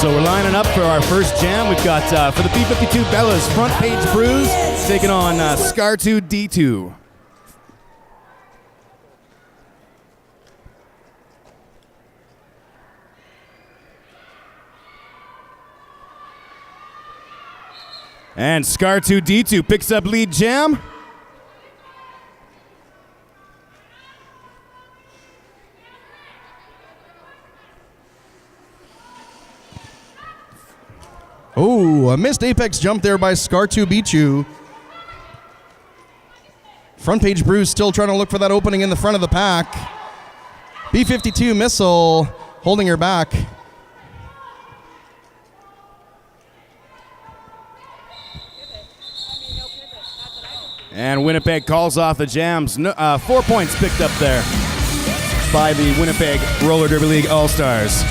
So we're lining up for our first jam. We've got, for the B-52 Bellas, Front Page Brews taking on SCAR2D2. And SCAR2D2 picks up lead jam. Oh, a missed apex jump there by SCAR2D2. Front Page Brews still trying to look for that opening in the front of the pack. B-52 missile holding her back. And Winnipeg calls off the jams. 4 points picked up there by the Winnipeg Roller Derby League All-Stars.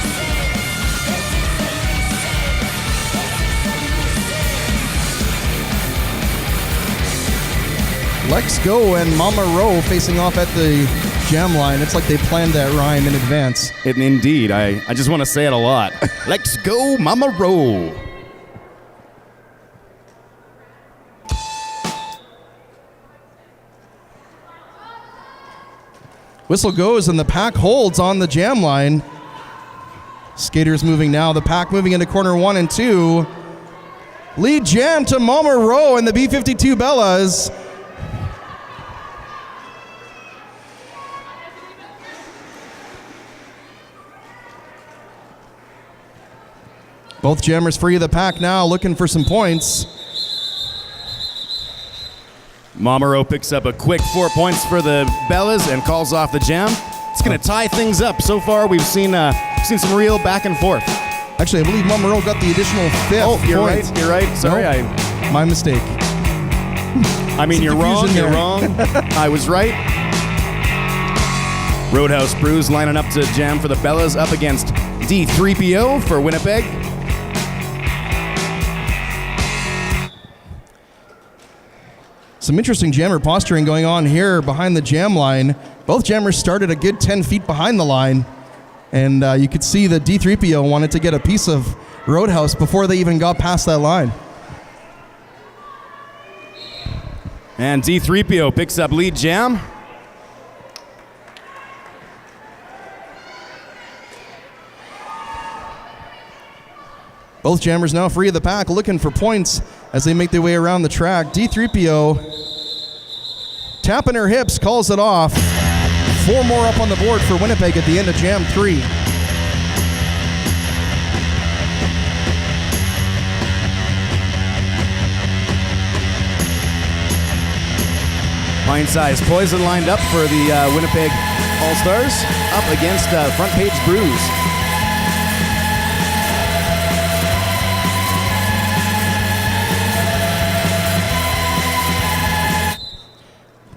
Let's Go and Mama Row facing off at the jam line. It's like they planned that rhyme in advance. Indeed. I just want to say it a lot. Let's go, Mama Row. Whistle goes and the pack holds on the jam line. Skaters moving now. The pack moving into corner 1 and 2. Lead jam to Mama Row and the B-52 Bellas. Both jammers free of the pack now, looking for some points. Momoro picks up a quick 4 points for the Bellas and calls off the jam. It's going to tie things up. So far, we've seen some real back and forth. Actually, I believe Momoro got the additional 5th Oh, you're point. right. You're right. Sorry, Nope. My mistake. I mean, you're wrong. confusion You're there. wrong. I was right. Roadhouse Brews lining up to jam for the Bellas up against D3PO for Winnipeg. Some interesting jammer posturing going on here behind the jam line. Both jammers started a good 10 feet behind the line. And you could see that D3PO wanted to get a piece of Roadhouse before they even got past that line. And D3PO picks up lead jam. Both jammers now free of the pack, looking for points as they make their way around the track. D3PO tapping her hips, calls it off. 4 more up on the board for Winnipeg at the end of jam 3. Pint-sized Poison lined up for the Winnipeg All-Stars up against Front Page Brews.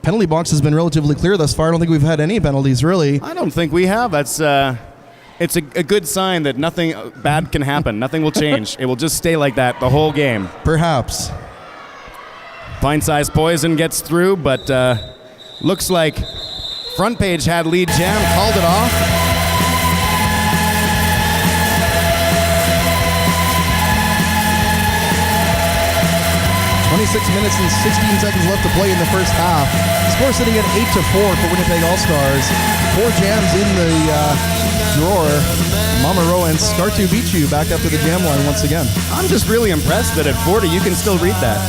Penalty box has been relatively clear thus far. I don't think we've had any penalties, really. I don't think we have. That's it's a good sign that nothing bad can happen. Nothing will change. It will just stay like that the whole game. Perhaps. Pint-sized Poison gets through, but looks like Front Page had lead jam, called it off. Minutes and 16 seconds left to play in the first half. Score sitting at 8-4 for Winnipeg All-Stars. 4 jams in the drawer. Mama Row and SCAR2D2 back up to the jam line once again. I'm just really impressed that at 40 you can still read that.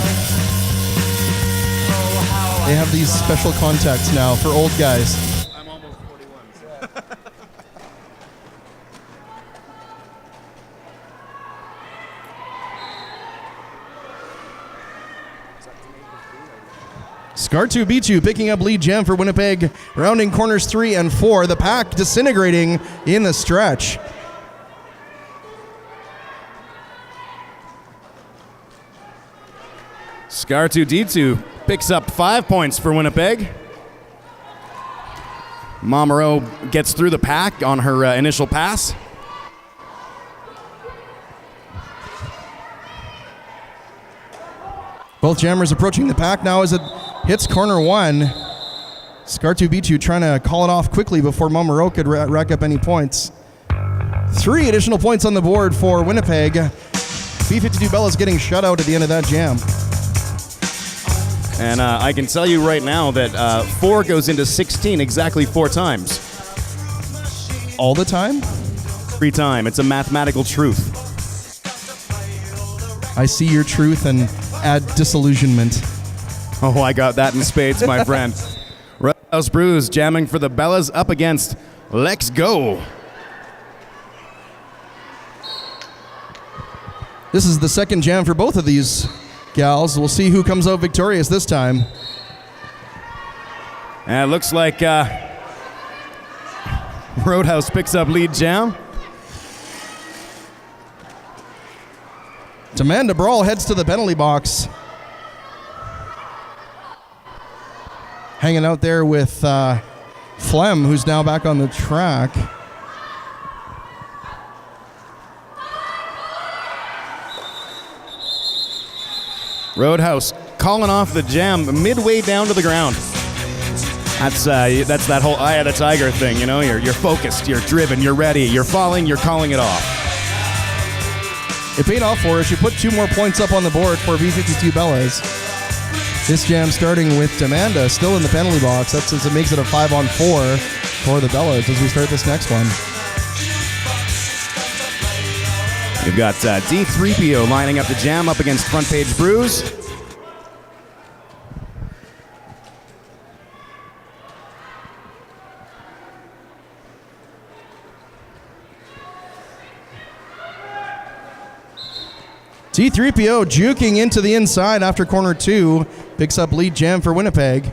They have these special contacts now for old guys. I'm almost 41. SCAR2D2 picking up lead jam for Winnipeg, rounding corners 3 and 4. The pack disintegrating in the stretch. SCAR2D2 picks up 5 points for Winnipeg. Momoro gets through the pack on her initial pass. Both jammers approaching the pack now as it hits corner 1. SCAR2D2 trying to call it off quickly before Momoro could rack up any points. 3 additional points on the board for Winnipeg. B-52 Bellas getting shut out at the end of that jam. And I can tell you right now that 4 goes into 16 exactly 4 times. All the time? Every time. It's a mathematical truth. I see your truth and add disillusionment. Oh, I got that in spades, my friend. Rouse Brews jamming for the Bellas up against Let's Go. This is the second jam for both of these gals. We'll see who comes out victorious this time. And it looks like Roadhouse picks up lead jam. Amanda Brawl heads to the penalty box. Hanging out there with Flem, who's now back on the track. Roadhouse calling off the jam midway down to the ground. That's that whole eye of the tiger thing, you know? You're focused, you're driven, you're ready, you're falling, you're calling it off. It paid off for her. She put 2 more points up on the board for B-52 Bellas. This jam starting with Amanda still in the penalty box. That since it makes it a 5-on-4 for the Bellas as we start this next one. We've got D3PO lining up the jam up against Front Page Brews. D3PO juking into the inside after corner 2. Picks up lead jam for Winnipeg.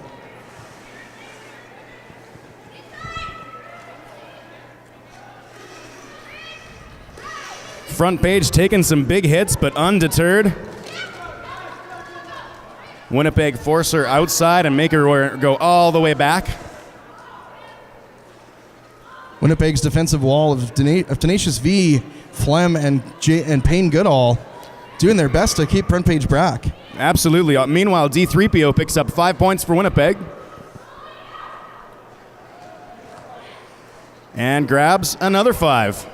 Front Page taking some big hits, but undeterred. Winnipeg force her outside and make her go all the way back. Winnipeg's defensive wall of Tenacious V, Flem, and Payne Goodall doing their best to keep Front Page back. Absolutely. Meanwhile, D3PO picks up 5 points for Winnipeg. And grabs another 5.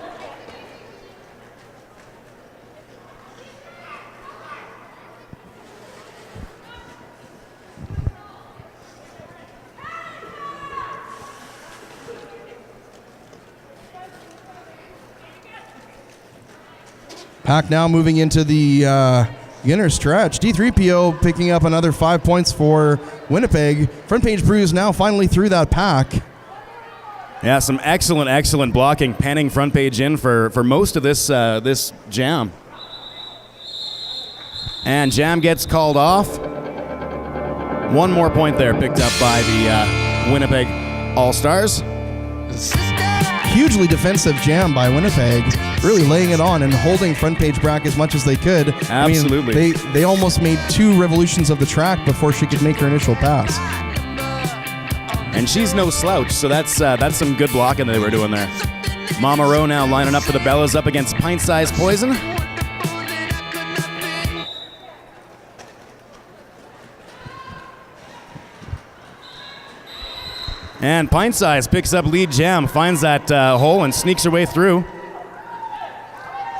Pack now moving into the inner stretch. D3PO picking up another 5 points for Winnipeg. Front Page Brews now finally through that pack. Yeah, some excellent blocking, penning Front Page in for most of this this jam. And jam gets called off. 1 more point there picked up by the Winnipeg All-Stars. Hugely defensive jam by Winnipeg, really laying it on and holding Front Page back as much as they could. Absolutely. I mean, they almost made 2 revolutions of the track before she could make her initial pass. And she's no slouch, so that's some good blocking they were doing there. Mama Rowe now lining up for the Bellas up against Pint Size Poison. And Pint Size picks up lead jam, finds that hole and sneaks her way through.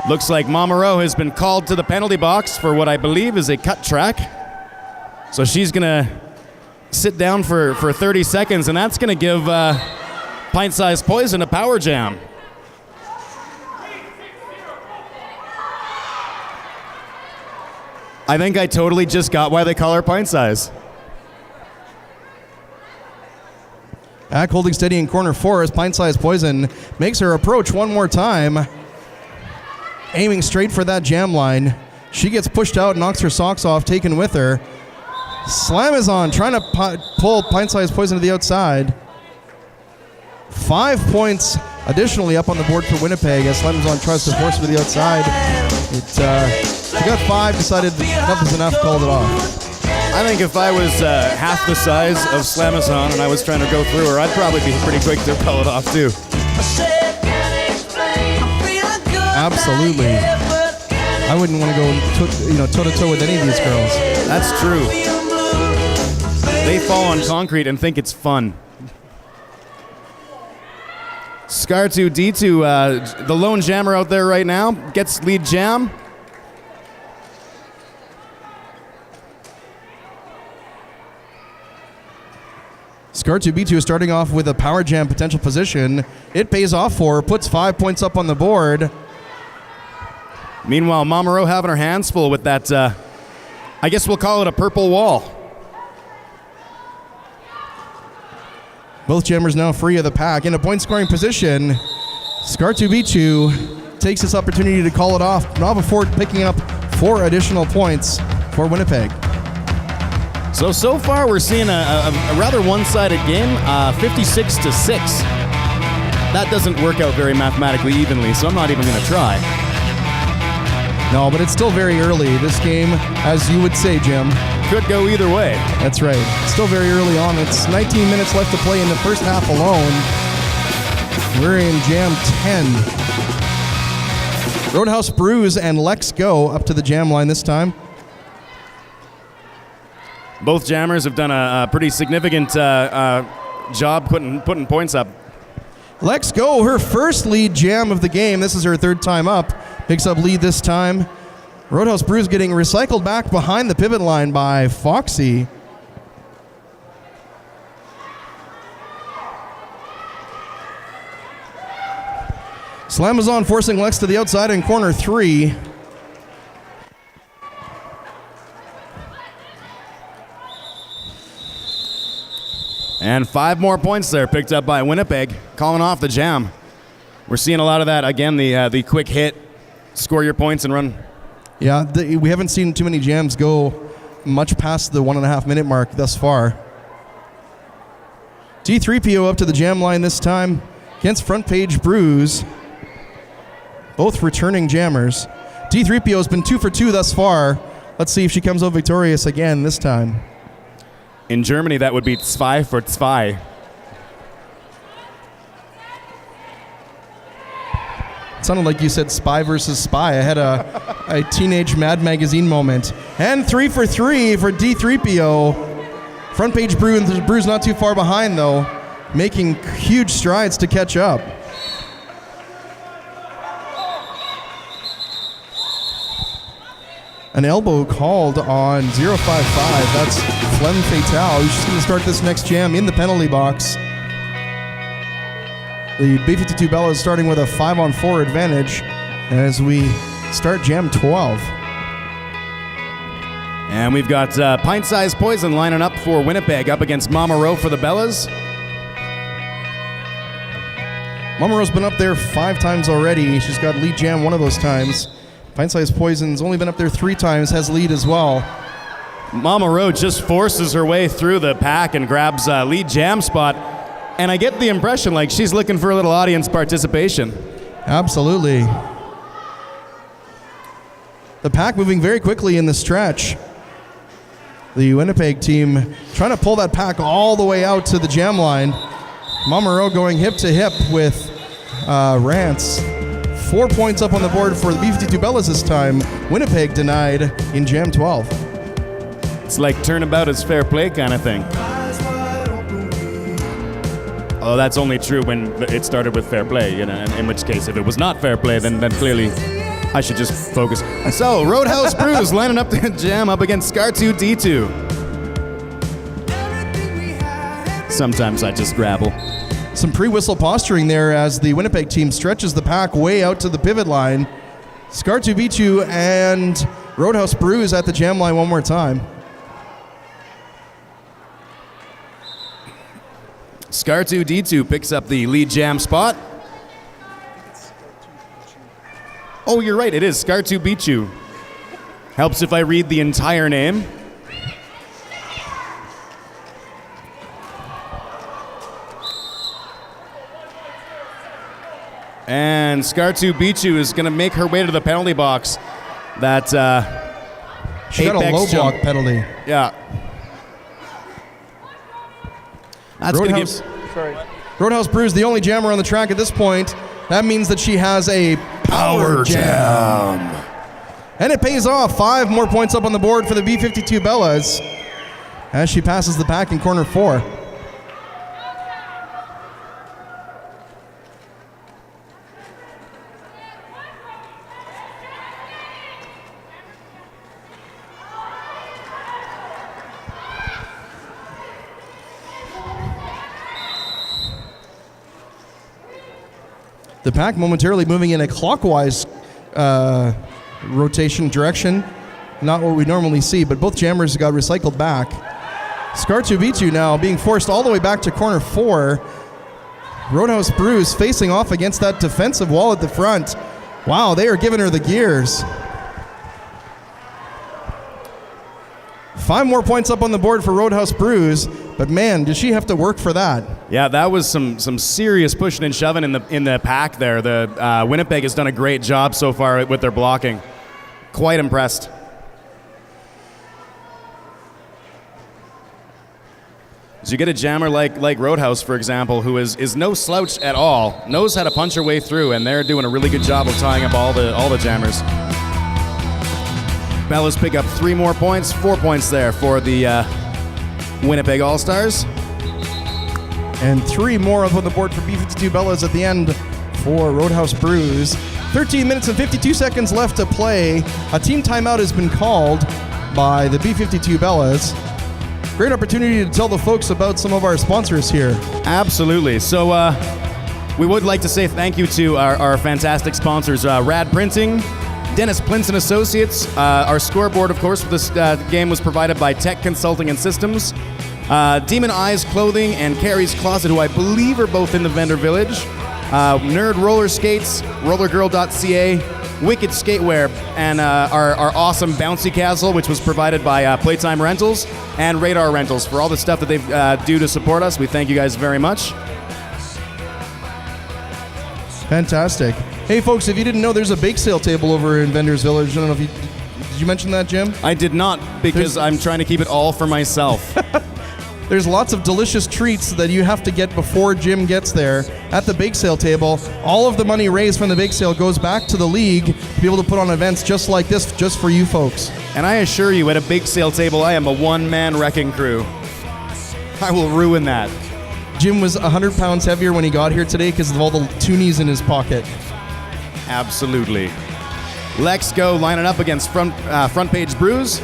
Looks like Mama Rowe has been called to the penalty box for what I believe is a cut track. So she's going to sit down for 30 seconds, and that's going to give Pint Size Poison a power jam. I think I totally just got why they call her Pint Size. Back holding steady in corner 4 as Pint Size Poison makes her approach 1 more time. Aiming straight for that jam line. She gets pushed out, knocks her socks off, taken with her. Slam is on, trying to pull Pint Size Poison to the outside. 5 points additionally up on the board for Winnipeg as Slam is on, tries to force her to the outside. She got 5, decided enough is enough, called it off. I think if I was half the size of Slamazon and I was trying to go through her, I'd probably be pretty quick to call it off too. Absolutely. I wouldn't want to go toe-to-toe with any of these girls. That's true. They fall on concrete and think it's fun. Scar2D2, the lone jammer out there right now, gets lead jam. Scar2B2 is starting off with a power jam potential position. It pays off for her, puts 5 points up on the board. Meanwhile, Momoro having her hands full with that, I guess we'll call it a purple wall. Both jammers now free of the pack. In a point-scoring position, Scar2B2 takes this opportunity to call it off, not before picking up 4 additional points for Winnipeg. So far we're seeing a rather one-sided game, 56-6. That doesn't work out very mathematically evenly, so I'm not even going to try. No, but it's still very early. This game, as you would say, Jim, could go either way. That's right. Still very early on. It's 19 minutes left to play in the first half alone. We're in Jam 10. Roadhouse Brews and Lex Go up to the jam line this time. Both jammers have done a pretty significant job putting points up. Lex Go, her first lead jam of the game. This is her third time up. Picks up lead this time. Roadhouse Brews getting recycled back behind the pivot line by Foxy. Slamazon forcing Lex to the outside in corner 3. And 5 more points there picked up by Winnipeg, calling off the jam. We're seeing a lot of that. Again, the quick hit, score your points and run. Yeah, we haven't seen too many jams go much past the 1.5 minute mark thus far. D3PO up to the jam line this time against Front Page Brews. Both returning jammers. D3PO has been 2 for 2 thus far. Let's see if she comes out victorious again this time. In Germany, that would be 2 for 2. It sounded like you said spy versus spy. I had a teenage Mad Magazine moment. And 3 for 3 for D3PO. Front Page Brew's not too far behind, though, making huge strides to catch up. An elbow called on 055. That's Flem Fatale. She's going to start this next jam in the penalty box. The B-52 Bella is starting with a 5-on-4 advantage as we start jam 12. And we've got Pint-Sized Poison lining up for Winnipeg up against Momoro for the Bellas. Momoro's been up there 5 times already. She's got lead jam 1 of those times. Pint-Sized Poison's only been up there 3 times, has lead as well. Momoro just forces her way through the pack and grabs a lead jam spot. And I get the impression like she's looking for a little audience participation. Absolutely. The pack moving very quickly in the stretch. The Winnipeg team trying to pull that pack all the way out to the jam line. Momoro going hip to hip with Rance. 4 points up on the board for the B-52 Bellas this time. Winnipeg denied in Jam 12. It's like turnabout is fair play kind of thing. Oh, that's only true when it started with fair play, you know, in which case if it was not fair play, then clearly I should just focus. So, Roadhouse Brews lining up the jam up against Scar2D2. Sometimes I just grabble. Some pre-whistle posturing there as the Winnipeg team stretches the pack way out to the pivot line. Scar2B2 and Roadhouse Brews at the jam line one more time. Scar2D2 picks up the lead jam spot. Oh, you're right, it is Scar2B2. Helps if I read the entire name. And Scar2B2 is going to make her way to the penalty box. That she got a low block penalty. Yeah. That's going to give... Roadhouse Brews, the only jammer on the track at this point. That means that she has a power jam. And it pays off. 5 more points up on the board for the B-52 Bellas as she passes the pack in corner 4. The pack momentarily moving in a clockwise rotation direction. Not what we normally see, but both jammers got recycled back. Scar2B2 now being forced all the way back to corner 4. Roadhouse Brews facing off against that defensive wall at the front. Wow, they are giving her the gears. 5 more points up on the board for Roadhouse Brews, but man, does she have to work for that. Yeah, that was some serious pushing and shoving in the pack there. The Winnipeg has done a great job so far with their blocking. Quite impressed. So you get a jammer like Roadhouse, for example, who is no slouch at all, knows how to punch her way through, and they're doing a really good job of tying up all the jammers. Bellas pick up 3 more points, 4 points there for the Winnipeg All-Stars. And 3 more up on the board for B-52 Bellas at the end for Roadhouse Brews. 13 minutes and 52 seconds left to play. A team timeout has been called by the B-52 Bellas. Great opportunity to tell the folks about some of our sponsors here. Absolutely. So we would like to say thank you to our fantastic sponsors, Rad Printing, Dennis Plinson Associates. Our scoreboard, of course, for this game was provided by Tech Consulting and Systems. Demon Eyes Clothing and Carrie's Closet, who I believe are both in the vendor village. Nerd Roller Skates, rollergirl.ca, Wicked Skatewear, and our awesome Bouncy Castle, which was provided by Playtime Rentals and Radar Rentals. For all the stuff that they do to support us, we thank you guys very much. Fantastic. Hey folks, if you didn't know, there's a bake sale table over in Vendors Village. I don't know if did you mention that, Jim? I did not, because I'm trying to keep it all for myself. There's lots of delicious treats that you have to get before Jim gets there at the bake sale table. All of the money raised from the bake sale goes back to the league to be able to put on events just like this, just for you folks. And I assure you, at a bake sale table, I am a one-man wrecking crew. I will ruin that. Jim was 100 pounds heavier when he got here today because of all the toonies in his pocket. Absolutely. Lex Go lining up against Front Page Brews.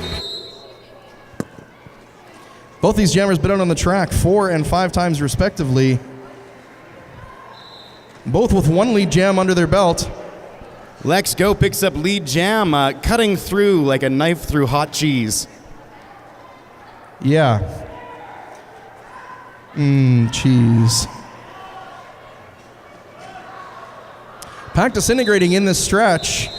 Both these jammers been out on the track 4 and 5 times respectively. Both with 1 lead jam under their belt. Lex Go picks up lead jam, cutting through like a knife through hot cheese. Yeah. Cheese. Pack disintegrating in this stretch.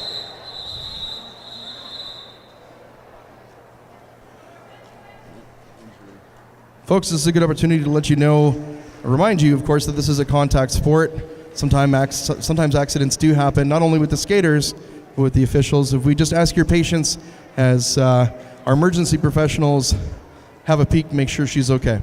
Folks, this is a good opportunity to let you know, remind you, of course, that this is a contact sport. Sometimes accidents do happen, not only with the skaters, but with the officials. If we just ask your patience as our emergency professionals have a peek, make sure she's okay.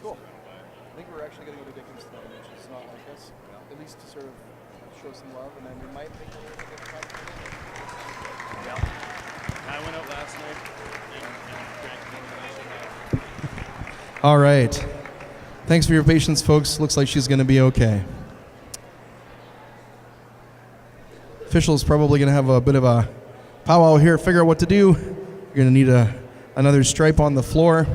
I think we're actually going to go to Dickens tonight, which is not like us. At least to sort of show some love, and then we might think we're going to get a competition. Yeah. I went out last night and drank more than I should have. All right. Thanks for your patience, folks. Looks like she's going to be okay. Officials probably going to have a bit of a powwow here, figure out what to do. You're going to need another stripe on the floor.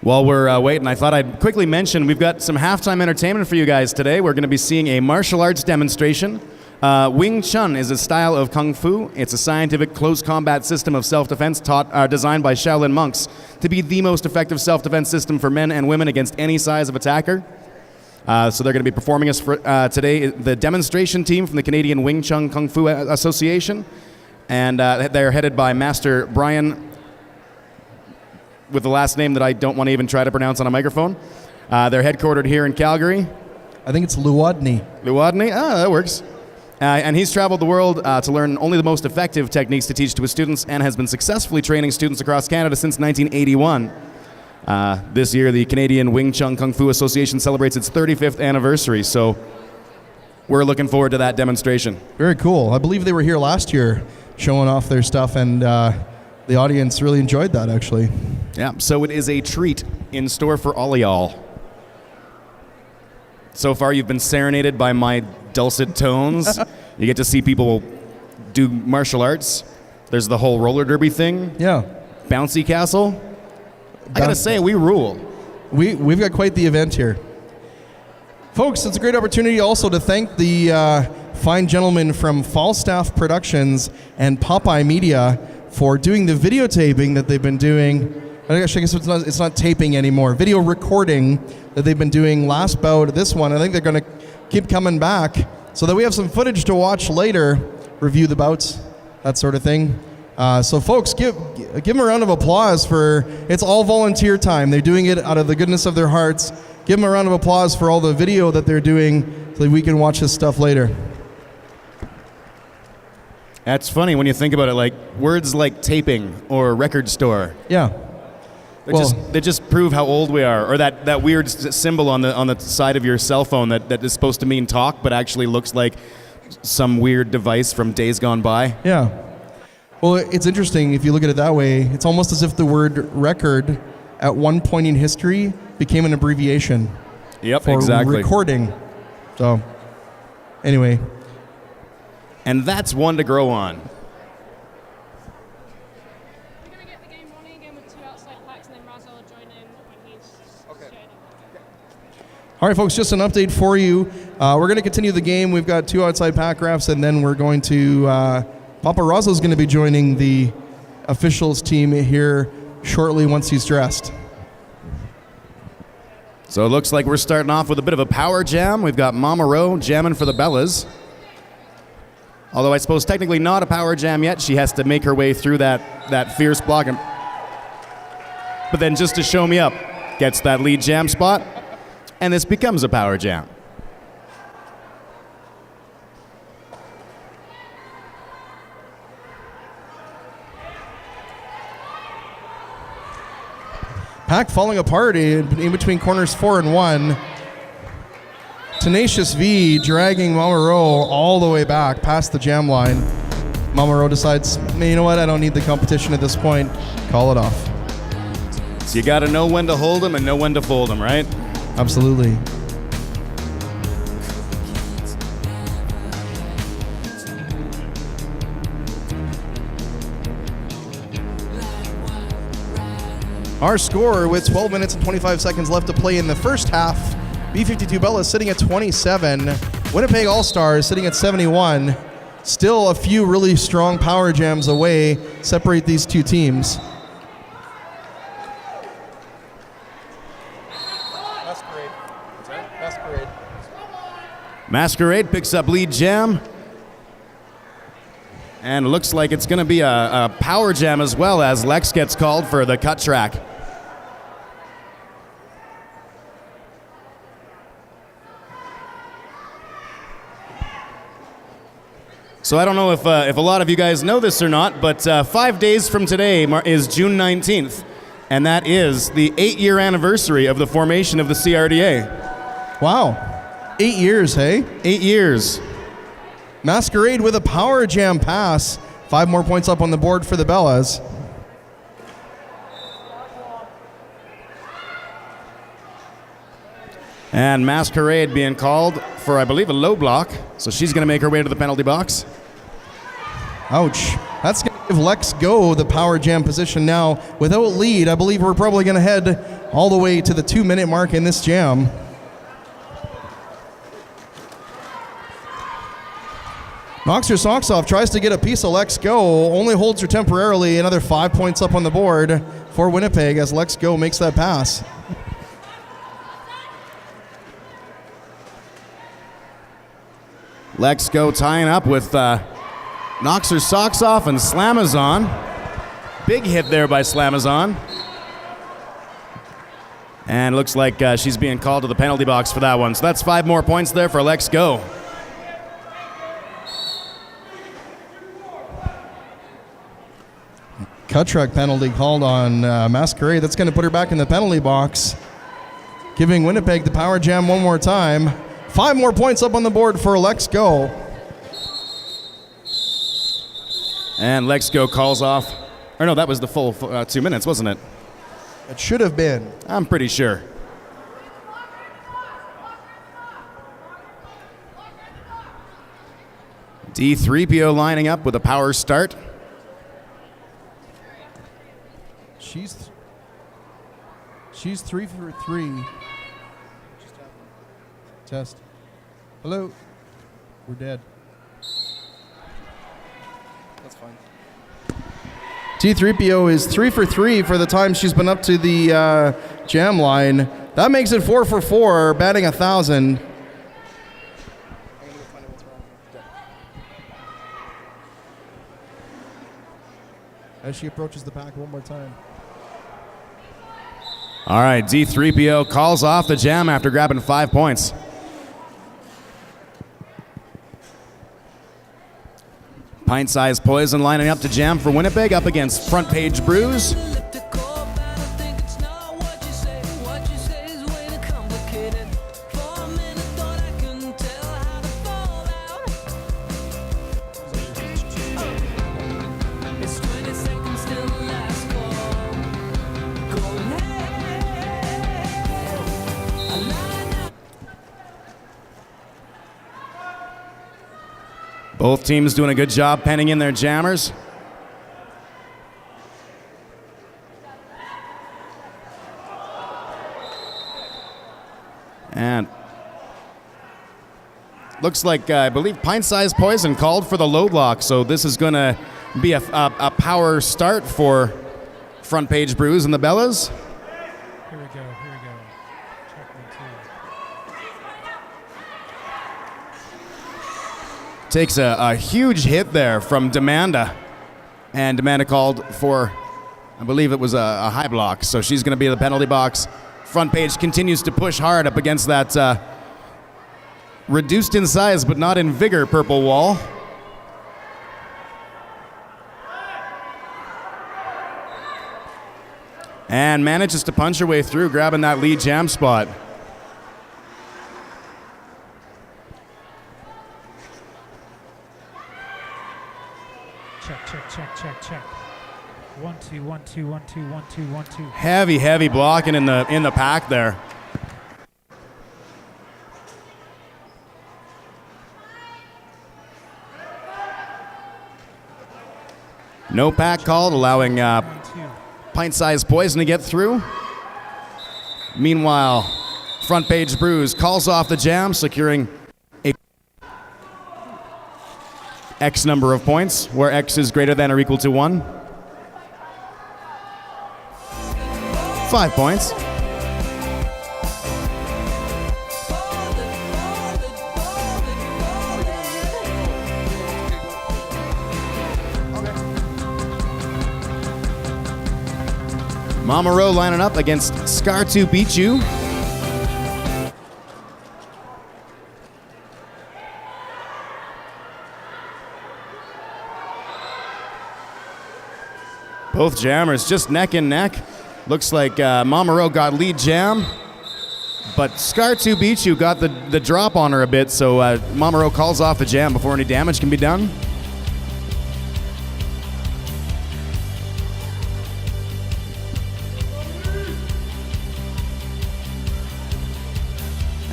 While we're waiting, I thought I'd quickly mention we've got some halftime entertainment for you guys today. We're going to be seeing a martial arts demonstration. Wing Chun is a style of Kung Fu. It's a scientific close combat system of self-defense designed by Shaolin monks to be the most effective self-defense system for men and women against any size of attacker. So they're going to be performing us for, today, the demonstration team from the Canadian Wing Chun Kung Fu Association. And they're headed by Master Brian, with the last name that I don't want to even try to pronounce on a microphone. They're headquartered here in Calgary. I think it's Luadny. Luadny? Ah, that works. And he's traveled the world to learn only the most effective techniques to teach to his students and has been successfully training students across Canada since 1981. This year, the Canadian Wing Chun Kung Fu Association celebrates its 35th anniversary, so we're looking forward to that demonstration. Very cool. I believe they were here last year showing off their stuff, and the audience really enjoyed that, actually. Yeah, so it is a treat in store for all of y'all. So far, you've been serenaded by my dulcet tones. You get to see people do martial arts. There's the whole roller derby thing. Yeah. Bouncy castle. I gotta say, we rule. We've got quite the event here. Folks, it's a great opportunity also to thank the fine gentlemen from Falstaff Productions and Popeye Media for doing the videotaping that they've been doing. I guess it's not taping anymore. Video recording that they've been doing last bout of this one. I think they're going to keep coming back so that we have some footage to watch later, review the bouts, that sort of thing. So folks, give them a round of applause for, it's all volunteer time. They're doing it out of the goodness of their hearts. Give them a round of applause for all the video that they're doing so that we can watch this stuff later. That's funny when you think about it, like words like taping or record store. Yeah. They just prove how old we are, or that weird symbol on the side of your cell phone that is supposed to mean talk, but actually looks like some weird device from days gone by. Yeah. Well, it's interesting if you look at it that way. It's almost as if the word record at one point in history became an abbreviation. Yep, for exactly. Recording. So, anyway. And that's one to grow on. All right, folks, just an update for you. We're going to continue the game. We've got 2 outside pack refs, and then we're going to... Paparazzo's going to be joining the officials team here shortly once he's dressed. So it looks like we're starting off with a bit of a power jam. We've got Mama Rowe jamming for the Bellas. Although I suppose technically not a power jam yet. She has to make her way through that fierce block. But then just to show me up, gets that lead jam spot, and this becomes a power jam. Pack falling apart in between corners 4 and 1. Tenacious V dragging Mama Rowe all the way back past the jam line. Mama Rowe decides, you know what, I don't need the competition at this point. Call it off. So you got to know when to hold them and know when to fold them, right? Absolutely. Our score with 12 minutes and 25 seconds left to play in the first half. B-52 Bellas sitting at 27. Winnipeg All-Stars sitting at 71. Still a few really strong power jams away separate these two teams. Masquerade picks up lead jam. And looks like it's going to be a power jam as well as Lex gets called for the cut track. So I don't know if a lot of you guys know this or not, but 5 days from today is June 19th, and that is the 8-year anniversary of the formation of the CRDA. Wow. 8 years, hey? 8 years. Masquerade with a power jam pass. 5 more points up on the board for the Bellas. And Masquerade being called for, I believe, a low block. So she's going to make her way to the penalty box. Ouch. That's going to give Lex Go the power jam position now. Without lead, I believe we're probably going to head all the way to the 2-minute mark in this jam. Knocks her socks off, tries to get a piece of Lex Go, only holds her temporarily. Another 5 points up on the board for Winnipeg as Lex Go makes that pass. Lex Go tying up with knocks her socks off and Slamazon. Big hit there by Slamazon. And looks like she's being called to the penalty box for that one. So that's 5 more points there for Lex Go. cut track penalty called on Masquerade. That's going to put her back in the penalty box, giving Winnipeg the power jam one more time. 5 more points up on the board for Let's Go. And Let's Go calls off. Or no, that was the full 2 minutes, wasn't it? It should have been. I'm pretty sure. D3PO lining up with a power start. She's 3 for 3. Test. Hello. We're dead. That's fine. T3PO is 3 for 3 for the time she's been up to the jam line. That makes it 4 for 4, batting 1,000. As she approaches the pack one more time. All right, D3PO calls off the jam after grabbing 5 points. Pint-sized Poison lining up to jam for Winnipeg up against Front Page Brews. Both teams doing a good job penning in their jammers. And looks like, I believe, Pint-Sized Poison called for the load lock, so this is going to be a power start for Front Page Brews and the Bellas. Here we go. Check 1, 2. Takes a huge hit there from Demanda. And Demanda called for, I believe it was a high block, so she's going to be in the penalty box. Front Page continues to push hard up against that reduced in size but not in vigor purple wall. And manages to punch her way through, grabbing that lead jam spot. Check. 1, 2, 1, 2, 1, 2, 1, 2, 1, 2. Heavy blocking in the pack there. No pack called, allowing Pint-Sized Poison to get through. Meanwhile, Front Page Brews calls off the jam, securing a X number of points, where X is greater than or equal to 1. 5 points. Mama Rowe lining up against Scar 2 Beat You. Both jammers just neck and neck. Looks like Mama Rowe got lead jam, but Scar 2 Beat You got the drop on her a bit, so Mama Rowe calls off the jam before any damage can be done.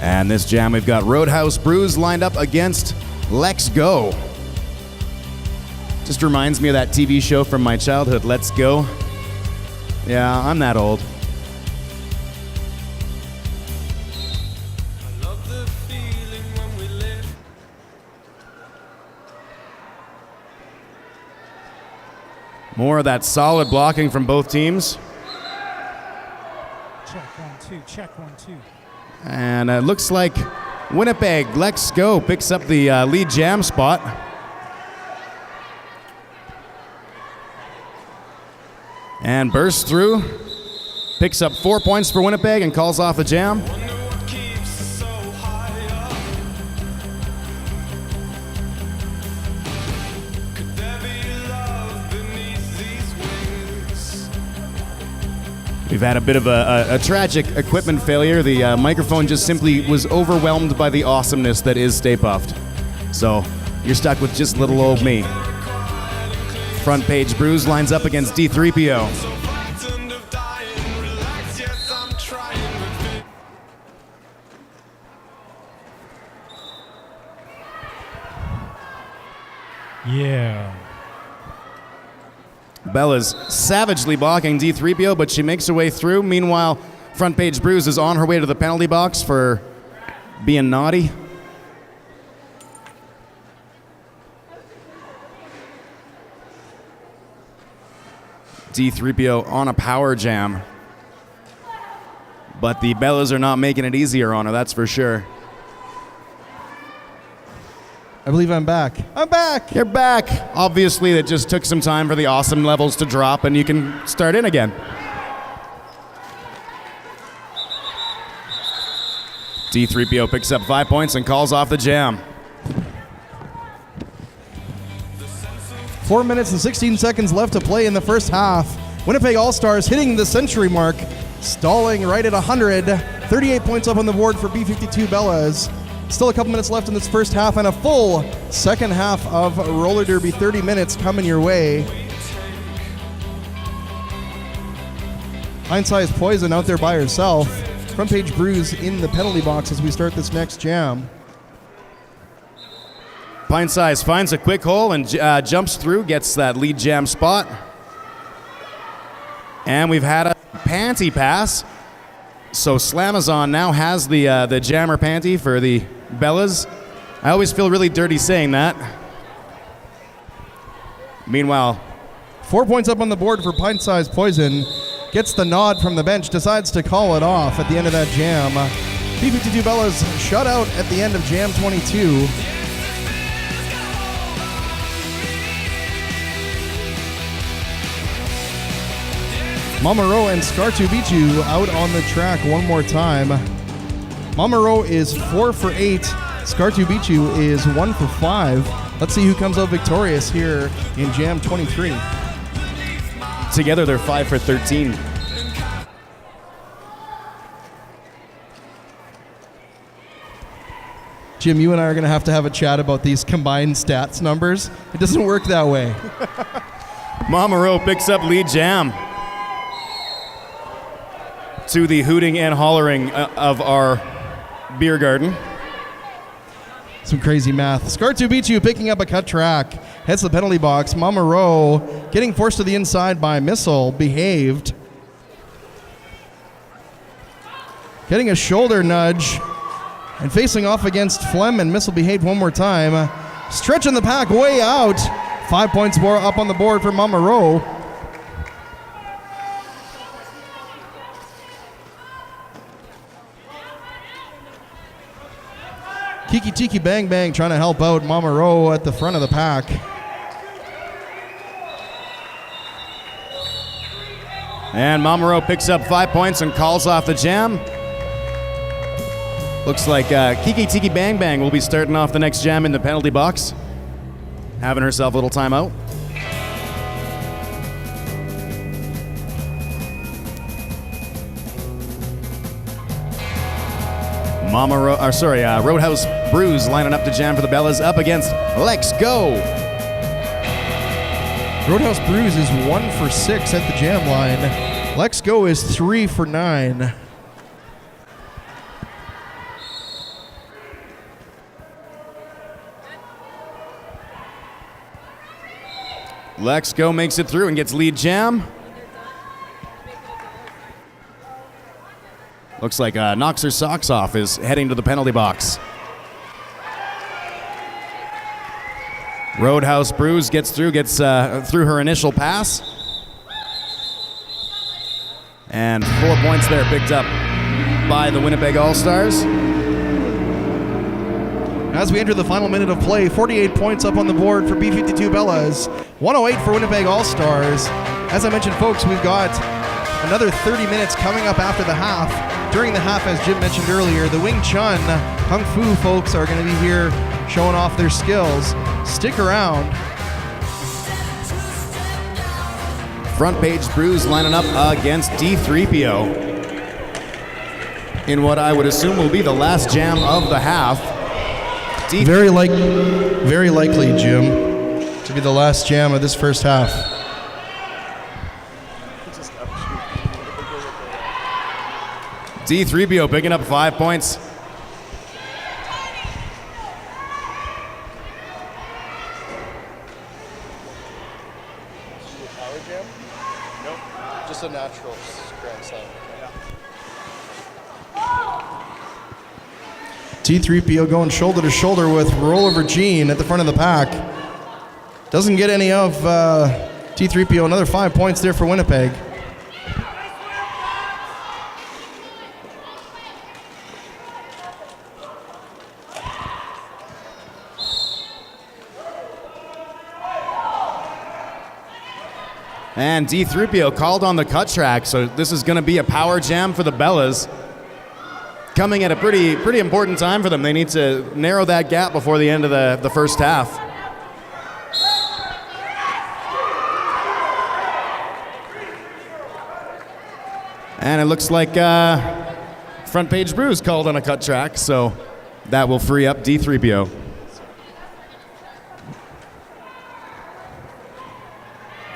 And this jam, we've got Roadhouse Brews lined up against Let's Go. Just reminds me of that TV show from my childhood, Let's Go. Yeah, I'm that old. More of that solid blocking from both teams. Check 1, 2. And it looks like Winnipeg, Let's Go, picks up the lead jam spot. And bursts through, picks up 4 points for Winnipeg and calls off the jam. We've had a bit of a tragic equipment failure. The microphone just simply was overwhelmed by the awesomeness that is Stay Puffed. So you're stuck with just little old me. Front Page Brews lines up against D3PO. Yeah. Bella's savagely blocking D3PO, but she makes her way through. Meanwhile, Front Page Brews is on her way to the penalty box for being naughty. D3PO on a power jam. But the Bellas are not making it easier on her, that's for sure. I believe I'm back. I'm back! You're back! Obviously, it just took some time for the awesome levels to drop, and you can start in again. D3PO picks up 5 points and calls off the jam. 4 minutes and 16 seconds left to play in the first half. Winnipeg All-Stars hitting the century mark, stalling right at 100. 38 points up on the board for B-52 Bellas. Still a couple minutes left in this first half and a full second half of roller derby. 30 minutes coming your way. Pint-sized Poison out there by herself. Front Page Brews in the penalty box as we start this next jam. Pint Size finds a quick hole and jumps through, gets that lead jam spot. And we've had a panty pass. So Slamazon now has the jammer panty for the Bellas. I always feel really dirty saying that. Meanwhile, 4 points up on the board for Pint-Sized Poison. Gets the nod from the bench, decides to call it off at the end of that jam. B-52 Bellas shut out at the end of jam 22. Mamaro and Skartubicu out on the track one more time. Mamaro is 4 for 8. Skartubicu is 1 for 5. Let's see who comes out victorious here in jam 23. together they're 5 for 13. Jim, you and I are going to have a chat about these combined stats numbers. It doesn't work that way. Mamaro picks up lead jam. To the hooting and hollering of our beer garden. Some crazy math. Skartubicu picking up a cut track. Heads to the penalty box. Mamaro getting forced to the inside by Missile. Behaved. Getting a shoulder nudge. And facing off against Flem, and Missile behaved one more time. Stretching the pack way out. 5 points more up on the board for Mamaro. Kiki Tiki Bang Bang trying to help out Mamaro at the front of the pack. And Mamaro picks up 5 points and calls off the jam. Looks like Kiki Tiki Bang Bang will be starting off the next jam in the penalty box. Having herself a little timeout. Roadhouse Brews lining up to jam for the Bellas up against Let's Go. Roadhouse Brews is 1 for 6 at the jam line. Let's Go is 3 for 9. Let's Go makes it through and gets lead jam. Looks like knocks her socks off, is heading to the penalty box. Roadhouse Brews gets through her initial pass. And 4 points there picked up by the Winnipeg All-Stars. As we enter the final minute of play, 48 points up on the board for B-52 Bellas, 108 for Winnipeg All-Stars. As I mentioned, folks, we've got another 30 minutes coming up after the half. During the half, as Jim mentioned earlier, the Wing Chun Kung Fu folks are going to be here showing off their skills. Stick around. Front Page Brews lining up against D3PO in what I would assume will be the last jam of the half. Very likely, Jim, to be the last jam of this first half. D3PO picking up 5 points. Power jam? Nope. Just a natural Grand Slam. D3PO going shoulder to shoulder with Rollover Gene at the front of the pack. Doesn't get any of D3PO. Another 5 points there for Winnipeg. And D3PO called on the cut track, so this is going to be a power jam for the Bellas. Coming at a pretty important time for them. They need to narrow that gap before the end of the first half. And it looks like Front Page Brews called on a cut track, so that will free up D3PO.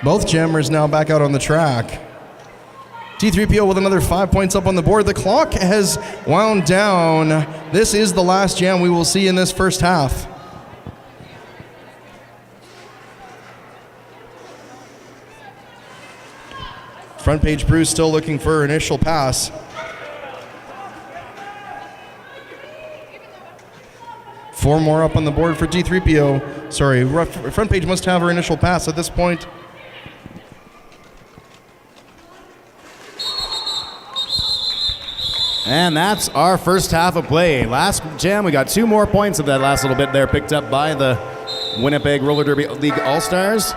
Both jammers now back out on the track. D3PO with another 5 points up on the board. The clock has wound down. This is the last jam we will see in this first half. Front Page Brews still looking for an initial pass. Four more up on the board for D3PO. Sorry, Front Page must have her initial pass at this point. And that's our first half of play. Last jam, we got 2 more points of that last little bit there, picked up by the Winnipeg Roller Derby League All-Stars.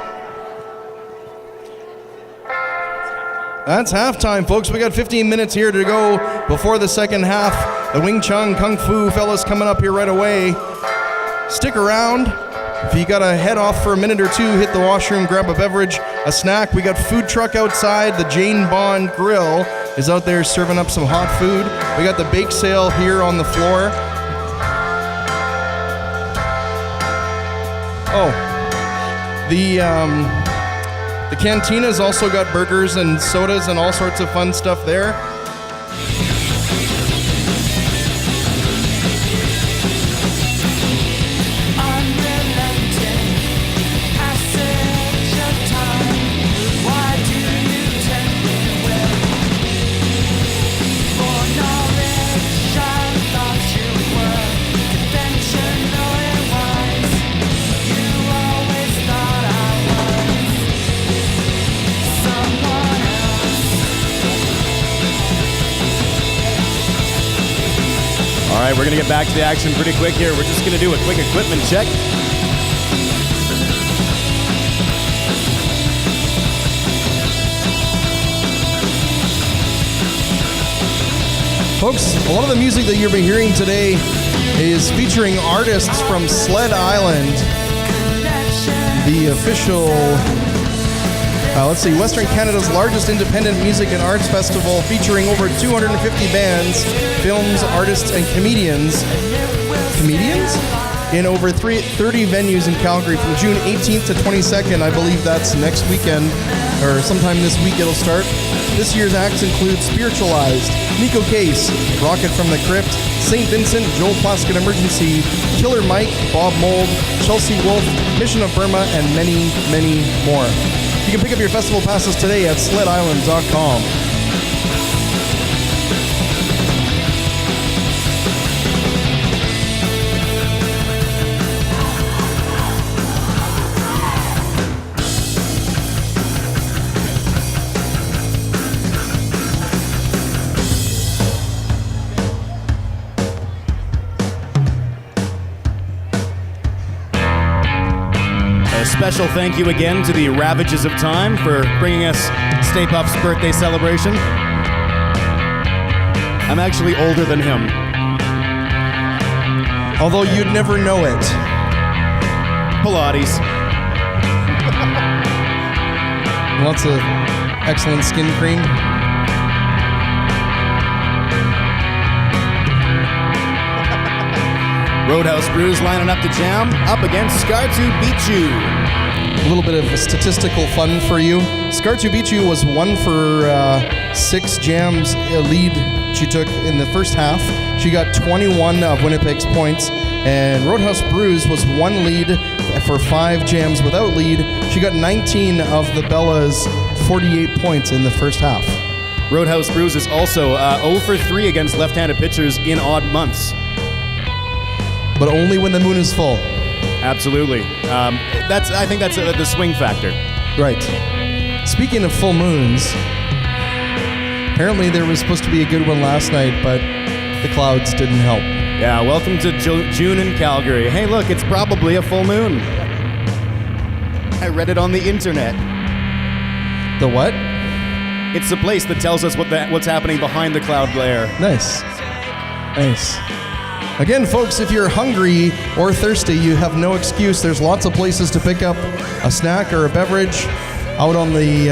That's halftime, folks. We got 15 minutes here to go before the second half. The Wing Chun Kung Fu fellas coming up here right away. Stick around. If you got to head off for a minute or two, hit the washroom, grab a beverage, a snack. We got food truck outside. The Jane Bond Grill is out there serving up some hot food. We got the bake sale here on the floor. Oh, the cantina's also got burgers and sodas and all sorts of fun stuff there. All right, we're going to get back to the action pretty quick here. We're just going to do a quick equipment check. Folks, a lot of the music that you'll be hearing today is featuring artists from Sled Island, the official, Western Canada's largest independent music and arts festival, featuring over 250 bands, films, artists, and comedians. In over 30 venues in Calgary from June 18th to 22nd. I believe that's next weekend, or sometime this week it'll start. This year's acts include Spiritualized, Nico Case, Rocket from the Crypt, St. Vincent, Joel Plaskett Emergency, Killer Mike, Bob Mold, Chelsea Wolf, Mission of Burma, and many, many more. You can pick up your festival passes today at sledisland.com. Special thank you again to the Ravages of Time for bringing us Stay Puft's birthday celebration. I'm actually older than him. Although you'd never know it. Pilates. Lots of excellent skin cream. Roadhouse Brews lining up to jam up against Skartu Bichu. A little bit of statistical fun for you. Skartu Bichu was 1 for 6 jams lead she took in the first half. She got 21 of Winnipeg's points. And Roadhouse Brews was 1 lead for 5 jams without lead. She got 19 of the Bella's 48 points in the first half. Roadhouse Brews is also 0 for 3 against left-handed pitchers in odd months. But only when the moon is full. Absolutely. I think that's the swing factor. Right. Speaking of full moons, apparently there was supposed to be a good one last night, but the clouds didn't help. Yeah, welcome to June in Calgary. Hey, look, it's probably a full moon. I read it on the internet. The what? It's the place that tells us what's happening behind the cloud layer. Nice. Nice. Again, folks, if you're hungry or thirsty, you have no excuse. There's lots of places to pick up a snack or a beverage out on the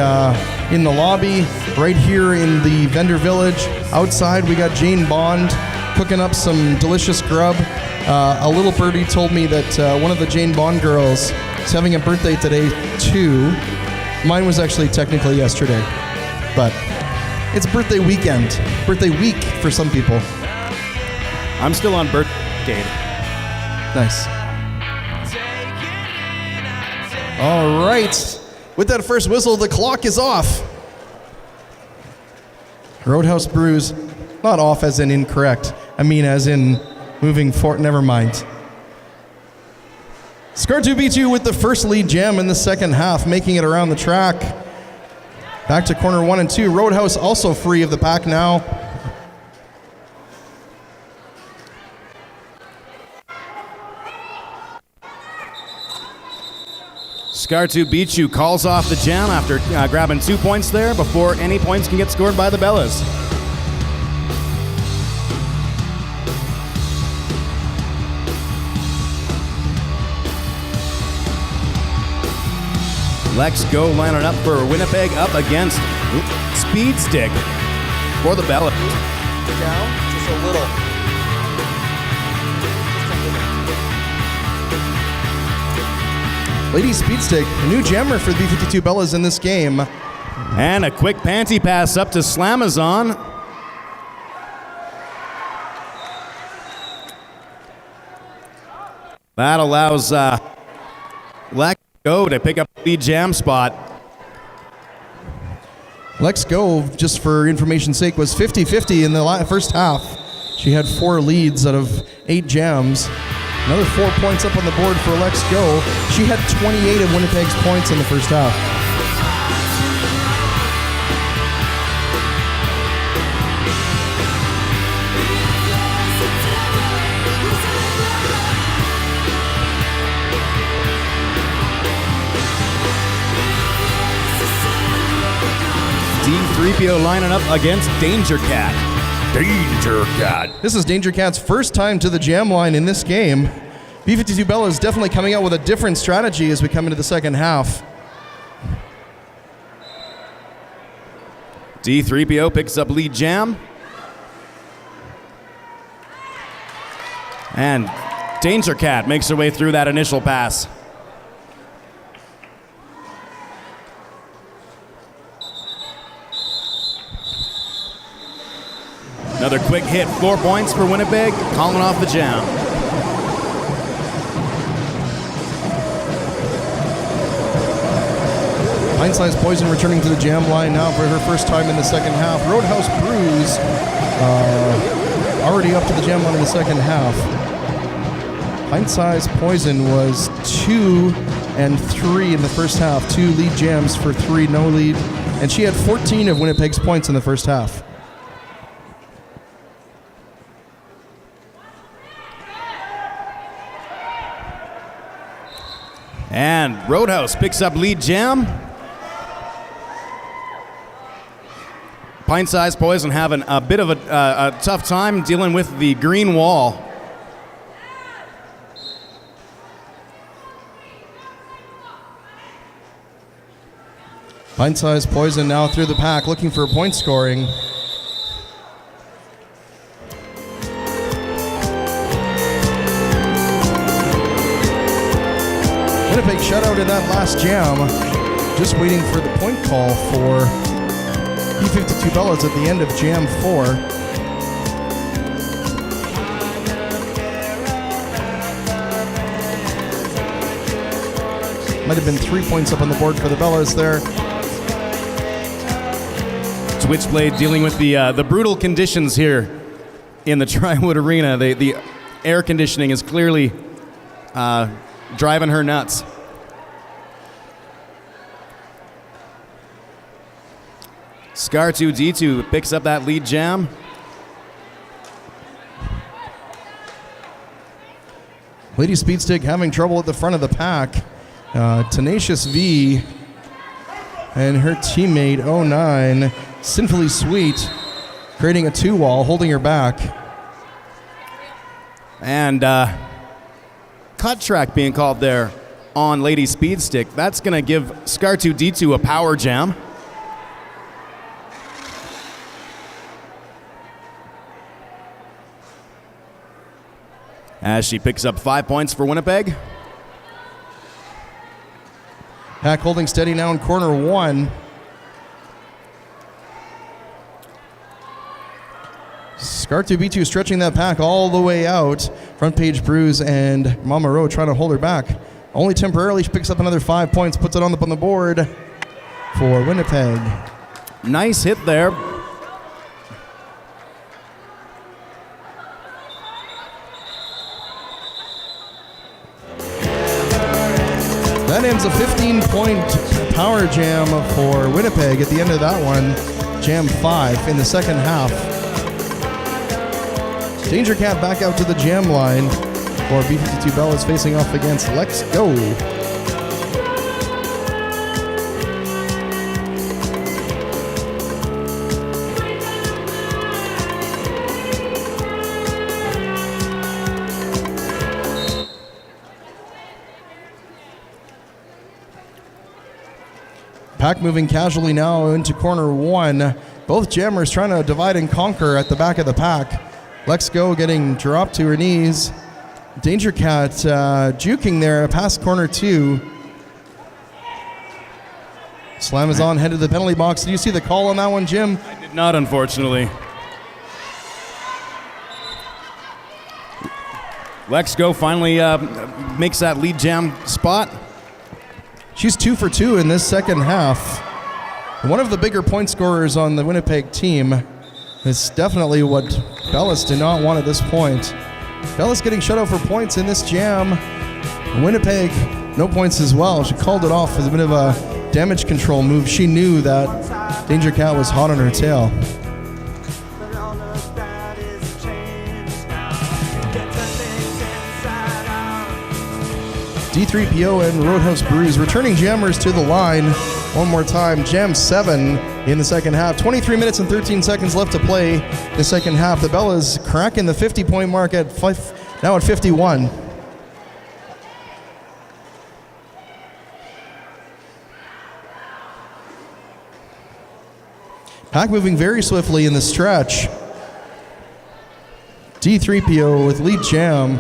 in the lobby, right here in the vendor village. Outside, we got Jane Bond cooking up some delicious grub. A little birdie told me that one of the Jane Bond girls is having a birthday today, too. Mine was actually technically yesterday, but it's birthday weekend, birthday week for some people. I'm still on birthday. Nice. All right. With that first whistle, the clock is off. Roadhouse Brews, not off as in incorrect. I mean as in moving forward. Never mind. Skartu Bichu with the first lead jam in the second half, making it around the track. Back to corner 1 and 2. Roadhouse also free of the pack now. Skartu Bichu calls off the jam after grabbing 2 points there before any points can get scored by the Bellas. Let's Go lining up for Winnipeg up against Speed Stick for the Bellas. Down just a little. Lady Speedstick, a new jammer for the B-52 Bellas in this game. And a quick panty pass up to Slamazon. That allows Let's Go to pick up the jam spot. Let's Go, just for information's sake, was 50-50 in the first half. She had 4 leads out of 8 jams. Another 4 points up on the board for Let's Go. She had 28 of Winnipeg's points in the first half. D3PO lining up against Danger Cat. Danger Cat. This is Danger Cat's first time to the jam line in this game. B-52 Bella is definitely coming out with a different strategy as we come into the second half. D3PO picks up lead jam. And Danger Cat makes her way through that initial pass. Another quick hit, 4 points for Winnipeg, calling off the jam. Pint-sized Poison returning to the jam line now for her first time in the second half. Roadhouse Brews already up to the jam line in the second half. Pint-sized Poison was 2 and 3 in the first half. 2 lead jams for 3 no lead. And she had 14 of Winnipeg's points in the first half. And Roadhouse picks up lead jam. Pint-sized Poison having a bit of a tough time dealing with the green wall. Pint-sized Poison now through the pack, looking for point scoring. Winnipeg shutout in that last jam. Just waiting for the point call for B-52 Bellas at the end of Jam 4. Might have been 3 points up on the board for the Bellas there. Switchblade dealing with the brutal conditions here in the Triwood Arena. The air conditioning is clearly driving her nuts. Scar2D2 picks up that lead jam. Lady Speedstick having trouble at the front of the pack. Tenacious V and her teammate 09, Sinfully Sweet, creating a 2-wall, holding her back. And cut track being called there on Lady Speedstick. That's going to give Scar2D2 a power jam. As she picks up 5 points for Winnipeg. Pack holding steady now in corner 1. Scar2B2 stretching that pack all the way out. Front page Bruise and Mama Rowe trying to hold her back. Only temporarily, she picks up another 5 points, puts it on the board for Winnipeg. Nice hit there. That ends a 15-point power jam for Winnipeg at the end of that one. Jam 5 in the second half. Danger Cat back out to the jam line for B-52 Bellas facing off against Let's Go. Pack moving casually now into corner 1. Both jammers trying to divide and conquer at the back of the pack. Let's Go getting dropped to her knees. Danger Cat juking there past corner 2. Slam is on, headed to the penalty box. Did you see the call on that one, Jim? I did not, unfortunately. Let's Go finally makes that lead jam spot. She's 2 for 2 in this second half. One of the bigger point scorers on the Winnipeg team. It's definitely what Bellas did not want at this point. Bellas getting shut out for points in this jam. Winnipeg, no points as well. She called it off as a bit of a damage control move. She knew that Danger Cat was hot on her tail. D3PO and Roadhouse Brews returning jammers to the line one more time. Jam 7 in the second half. 23 minutes and 13 seconds left to play the second half. The Bellas cracking the 50-point mark now at 51. Pack moving very swiftly in the stretch. D3PO with lead jam.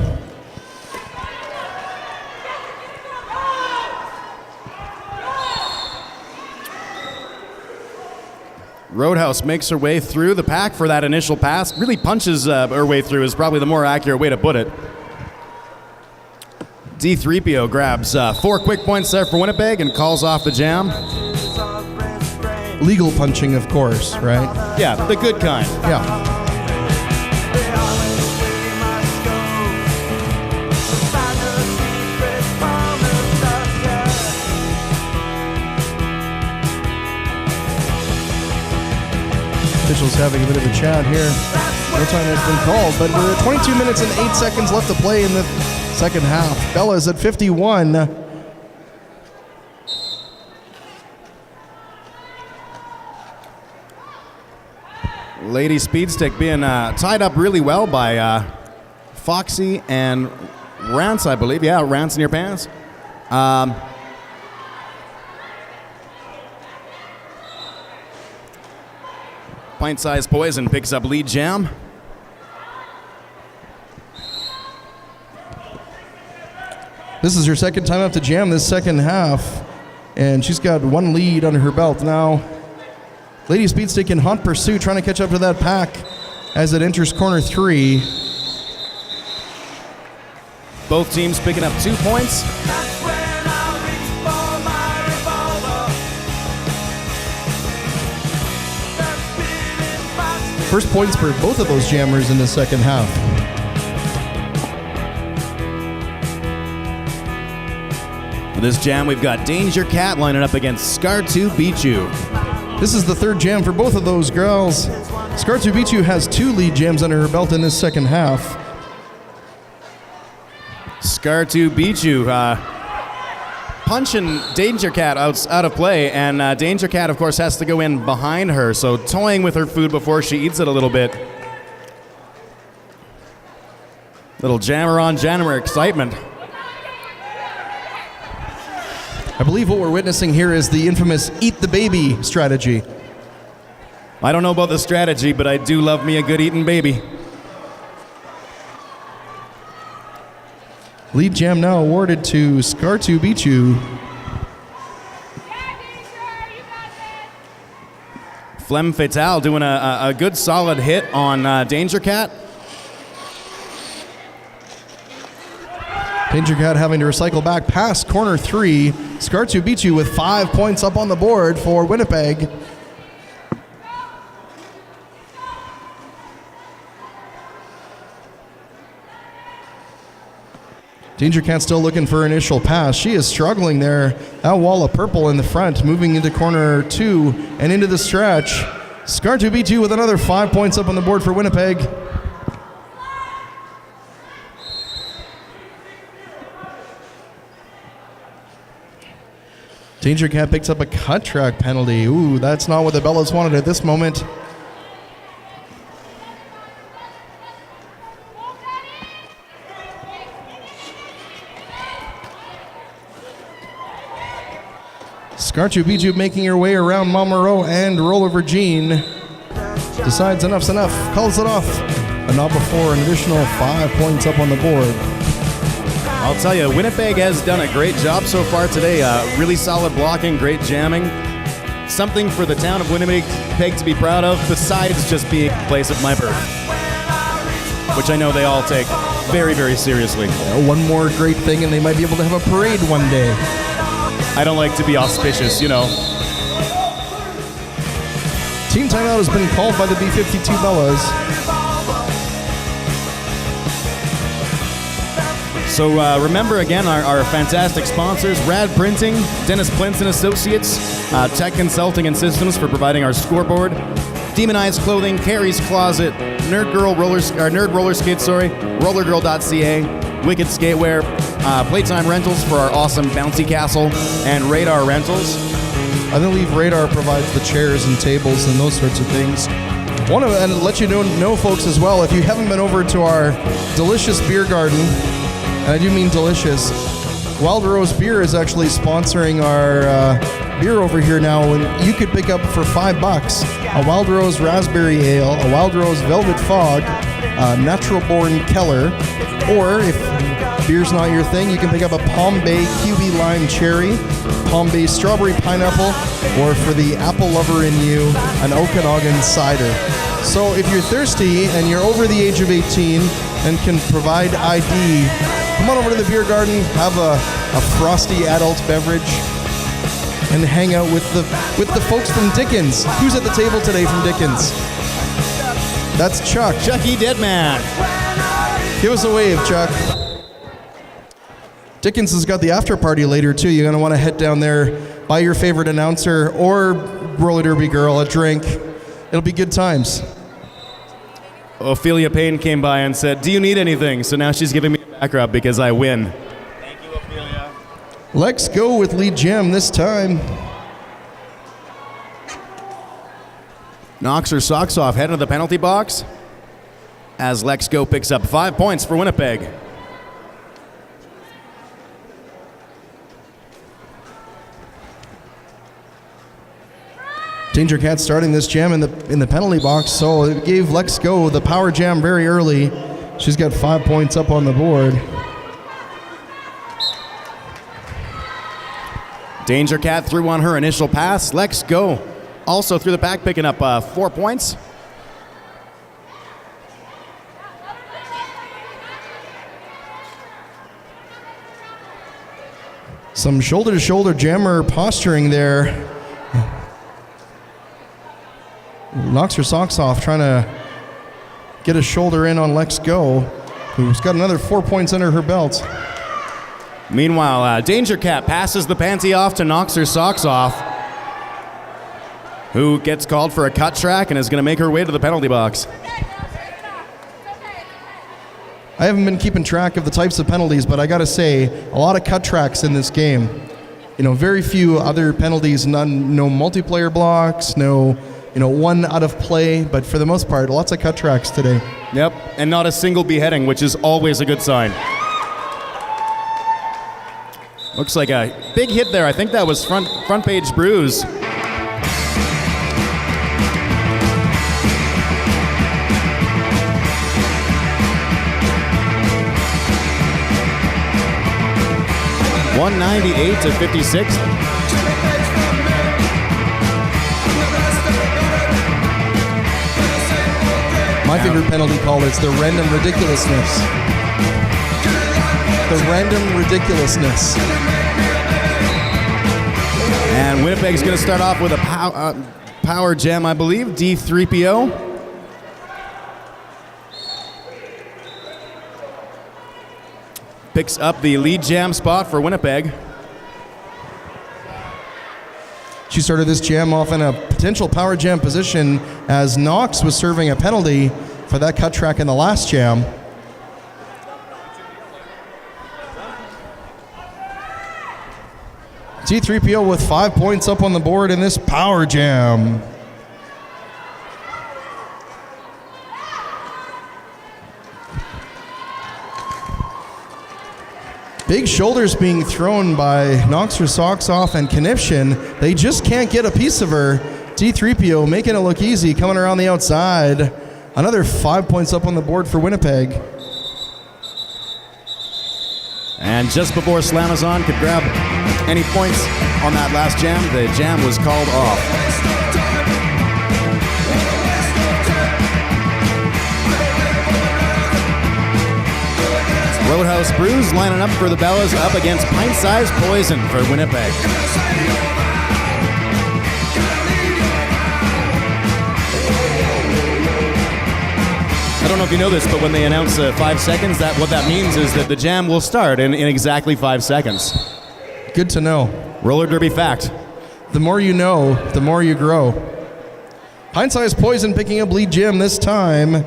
Roadhouse makes her way through the pack for that initial pass. Really punches her way through is probably the more accurate way to put it. D3PO grabs 4 quick points there for Winnipeg and calls off the jam. Legal punching, of course, right? Yeah, the good kind. Yeah. Officials having a bit of a chat here. No time has been called, but we're at 22 minutes and 8 seconds left to play in the second half. Bellas at 51. Lady Speedstick being tied up really well by Foxy and Rance, I believe. Yeah, Rance in your pants. Pint-sized poison picks up lead jam. This is her second time up to jam this second half, and she's got one lead under her belt now. Lady Speedstick in hot pursuit, trying to catch up to that pack as it enters corner 3. Both teams picking up 2 points. First points for both of those jammers in the second half. For this jam, we've got Danger Cat lining up against Scar2B2. This is the third jam for both of those girls. Scar2B2 has 2 lead jams under her belt in this second half. Scar2B2 punching Danger Cat out of play, and Danger Cat, of course, has to go in behind her, so toying with her food before she eats it a little bit. Little jammer on jammer excitement. I believe what we're witnessing here is the infamous eat the baby strategy. I don't know about the strategy, but I do love me a good eating baby. Lead jam now awarded to Scar2B2. Flem Fatale doing a good solid hit on Danger Cat. Danger Cat having to recycle back past corner 3. Scar2B2 with 5 points up on the board for Winnipeg. Danger Cat still looking for initial pass. She is struggling there. That wall of purple in the front, moving into corner 2 and into the stretch. Scar2B2 with another 5 points up on the board for Winnipeg. Danger Cat picks up a cut track penalty. Ooh, that's not what the Bellas wanted at this moment. Scar2B2 making her way around Momoro and Rollover Jean. Decides enough's enough, calls it off. But not before an additional 5 points up on the board. I'll tell you, Winnipeg has done a great job so far today. Really solid blocking, great jamming. Something for the town of Winnipeg to be proud of, besides just being the place of my birth, which I know they all take very, very seriously. One more great thing and they might be able to have a parade one day. I don't like to be auspicious, you know. Team timeout has been called by the B-52 Bellas. So remember again our fantastic sponsors, Rad Printing, Dennis Plintz and Associates, Tech Consulting and Systems for providing our scoreboard, Demonized Clothing, Carrie's Closet, Nerd Roller Skid, rollergirl.ca, Wicked Skatewear, Playtime Rentals for our awesome Bouncy Castle, and Radar Rentals. I believe Radar provides the chairs and tables and those sorts of things. Want to let you know, folks, as well, if you haven't been over to our delicious beer garden, and I do mean delicious, Wild Rose Beer is actually sponsoring our beer over here now, and you could pick up for $5 a Wild Rose Raspberry Ale, a Wild Rose Velvet Fog, Natural Born Keller, or if beer's not your thing, you can pick up a Palm Bay QB Lime Cherry, Palm Bay Strawberry Pineapple, or for the apple lover in you, an Okanagan Cider. So if you're thirsty and you're over the age of 18 and can provide ID, come on over to the beer garden, have a frosty adult beverage, and hang out with the folks from Dickens. Who's at the table today from Dickens? That's Chuck. Chucky Deadman. Give us a wave, Chuck. Dickens has got the after party later too. You're gonna want to head down there, buy your favorite announcer or roller derby girl a drink. It'll be good times. Ophelia Payne came by and said, "Do you need anything?" So now she's giving me a back rub because I win. Thank you, Ophelia. Let's go with lead jam this time. Knocks her socks off, heading to the penalty box as Lex Go picks up 5 points for Winnipeg. Danger Cat starting this jam in the penalty box, so it gave Lex Go the power jam very early. She's got 5 points up on the board. Danger Cat threw on her initial pass. Lex Go also through the back, picking up 4 points. Some shoulder-to-shoulder jammer posturing there. Knocks her socks off, trying to get a shoulder in on Lex Go, who's got another 4 points under her belt. Meanwhile, Danger Cat passes the panty off to knocks her socks off, who gets called for a cut track and is going to make her way to the penalty box. I haven't been keeping track of the types of penalties, but I got to say, a lot of cut tracks in this game. You know, very few other penalties, no multiplayer blocks, no, one out of play, but for the most part, lots of cut tracks today. Yep, and not a single beheading, which is always a good sign. Looks like a big hit there. I think that was front page bruise. $198 to 56. My favorite penalty call is the random ridiculousness. The random ridiculousness. And Winnipeg's going to start off with a power jam, I believe, D3PO. Picks up the lead jam spot for Winnipeg. She started this jam off in a potential power jam position as Knox was serving a penalty for that cut track in the last jam. D3PO with 5 points up on the board in this power jam. Big shoulders being thrown by Knocks Her Socks Off and Conniption. They just can't get a piece of her. D3PO making it look easy, coming around the outside. Another 5 points up on the board for Winnipeg. And just before Slamazon could grab any points on that last jam, the jam was called off. Roadhouse Brews lining up for the Bellas up against Pint-Sized Poison for Winnipeg. I don't know if you know this, but when they announce 5 seconds, what that means is that the jam will start in exactly 5 seconds. Good to know. Roller derby fact. The more you know, the more you grow. Pint-Sized Poison picking up lead jam this time.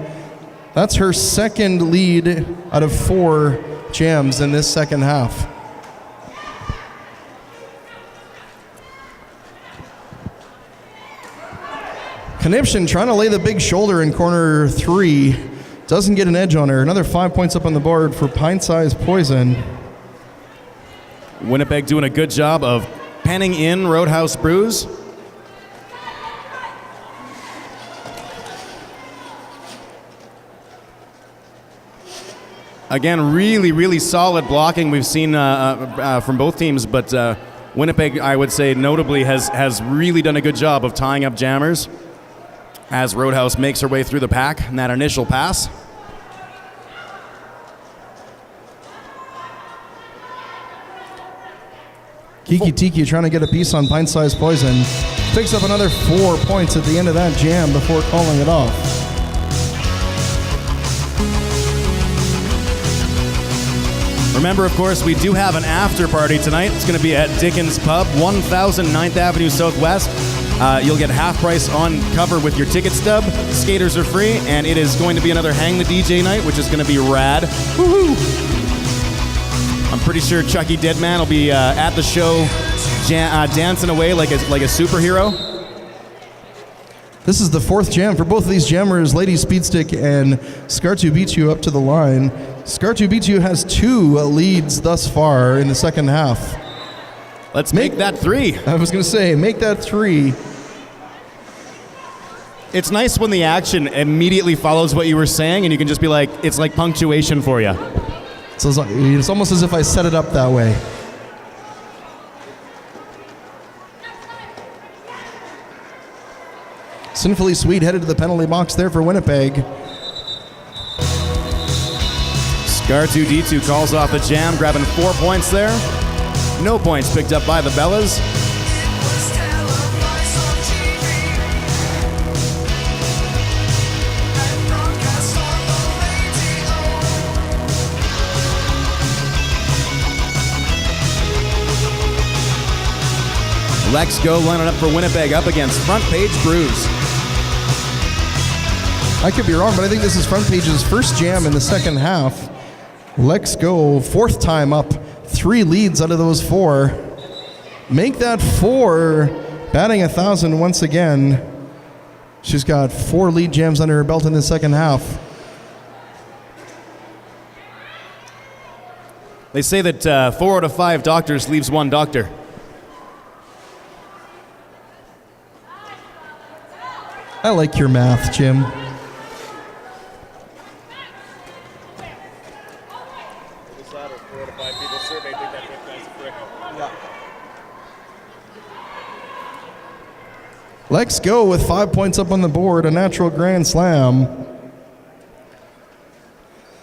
That's her second lead out of 4 jams in this second half. Conniption trying to lay the big shoulder in corner 3. Doesn't get an edge on her. Another 5 points up on the board for Pint-Sized Poison. Winnipeg doing a good job of penning in Roadhouse Brews. Again, really, really solid blocking we've seen from both teams, but Winnipeg, I would say, notably has really done a good job of tying up jammers as Roadhouse makes her way through the pack in that initial pass. Kiki Tiki trying to get a piece on Pint-Sized Poison. Picks up another 4 points at the end of that jam before calling it off. Remember, of course, we do have an after party tonight. It's going to be at Dickens Pub, 1000 9th Avenue Southwest. You'll get half price on cover with your ticket stub. Skaters are free, and it is going to be another Hang the DJ night, which is going to be rad. Woohoo! I'm pretty sure Chucky Deadman will be at the show dancing away like a superhero. This is the 4th jam for both of these jammers, Lady Speedstick and Scar2Beat up to the line. Scar2Beat has 2 leads thus far in the second half. Let's make that 3. I was going to say, make that 3. It's nice when the action immediately follows what you were saying, and you can just be like, it's like punctuation for you. So it's almost as if I set it up that way. Sinfully Sweet headed to the penalty box there for Winnipeg. Scar2D2 calls off the jam, grabbing 4 points there. No points picked up by the Bellas. Lex Go lining up for Winnipeg up against Front Page Brews. I could be wrong, but I think this is Front Page's first jam in the second half. Lex Go, fourth time up, 3 leads out of those 4. Make that 4, batting 1,000 once again. She's got 4 lead jams under her belt in the second half. They say that 4 out of 5 doctors leaves 1 doctor. I like your math, Jim. This latter 4 to 5 people surveyed think that guy's a prick. Yeah. Lex Go with 5 points up on the board, a natural grand slam.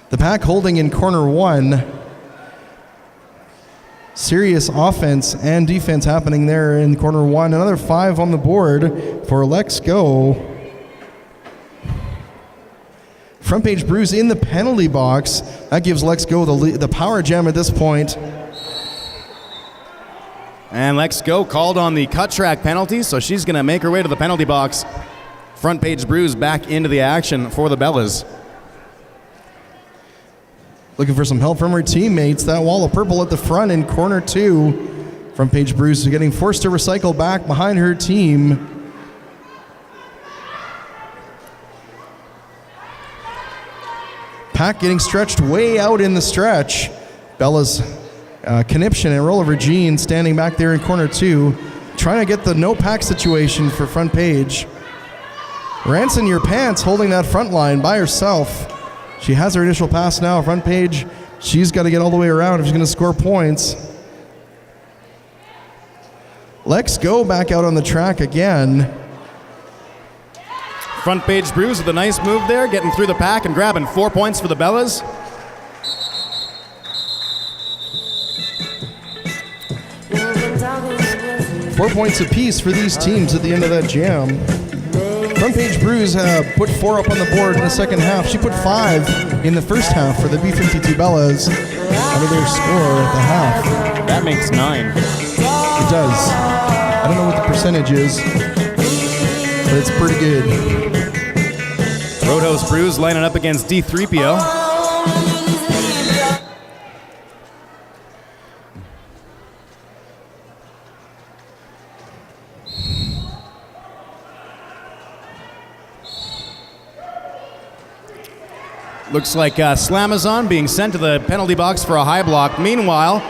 The Pack holding in corner 1. Serious offense and defense happening there in corner 1. Another 5 on the board for Lex Go. Front Page Brews in the penalty box. That gives Lex Go the power jam at this point. And Lex Go called on the cut track penalty, so she's going to make her way to the penalty box. Front Page Brews back into the action for the Bellas. Looking for some help from her teammates. That wall of purple at the front in corner 2. Front Page Brews is getting forced to recycle back behind her team. Pack getting stretched way out in the stretch. Bella's Knipschen and Rollover Jean standing back there in corner 2, trying to get the no pack situation for Front Page. Ranson Your Pants holding that front line by herself. She has her initial pass now. Front Page, she's got to get all the way around if she's going to score points. Lex Go back out on the track again. Front Page Brews with a nice move there, getting through the pack and grabbing 4 points for the Bellas. Four points apiece for these teams at the end of that jam. Front Page Brews put 4 up on the board in the second half. She put 5 in the first half for the B-52 Bellas under their score at the half. That makes 9. It does. I don't know what the percentage is, but it's pretty good. Roadhouse Brews lining up against D3PO. Looks like Slamazon being sent to the penalty box for a high block. Meanwhile,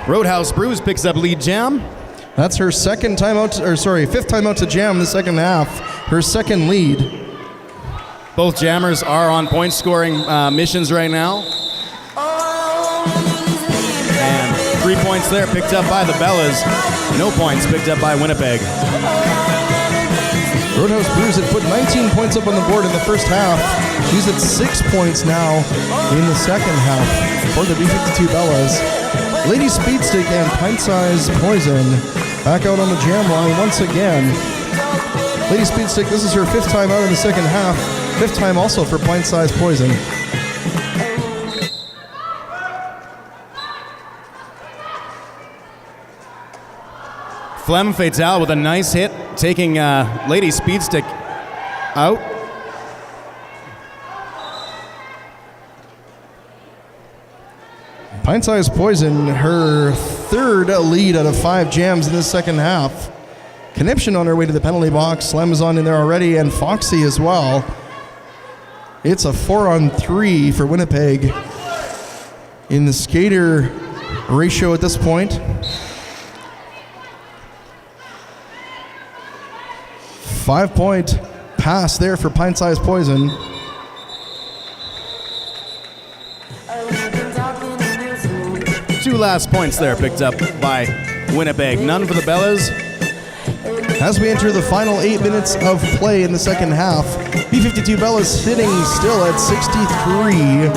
Roadhouse Brews picks up lead jam. That's her fifth time out to jam in the second half. Her second lead. Both jammers are on point scoring missions right now. And 3 points there picked up by the Bellas. No points picked up by Winnipeg. Roadhouse Brews had put 19 points up on the board in the first half. She's at 6 points now in the second half for the B-52 Bellas. Lady Speedstick and Pint Size Poison back out on the jam line once again. Lady Speedstick, this is her 5th time out in the second half. 5th time also for Pint Size Poison. Flem Fatale with a nice hit, taking Lady Speedstick out. Pint Size Poison, her 3rd lead out of 5 jams in this second half. Knipschen on her way to the penalty box. Slam is on in there already, and Foxy as well. It's a 4-on-3 for Winnipeg in the skater ratio at this point. 5-point pass there for Pint-Sized Poison. Two last points there picked up by Winnipeg. None for the Bellas. As we enter the final 8 minutes of play in the second half, B-52 Bellas sitting still at 63.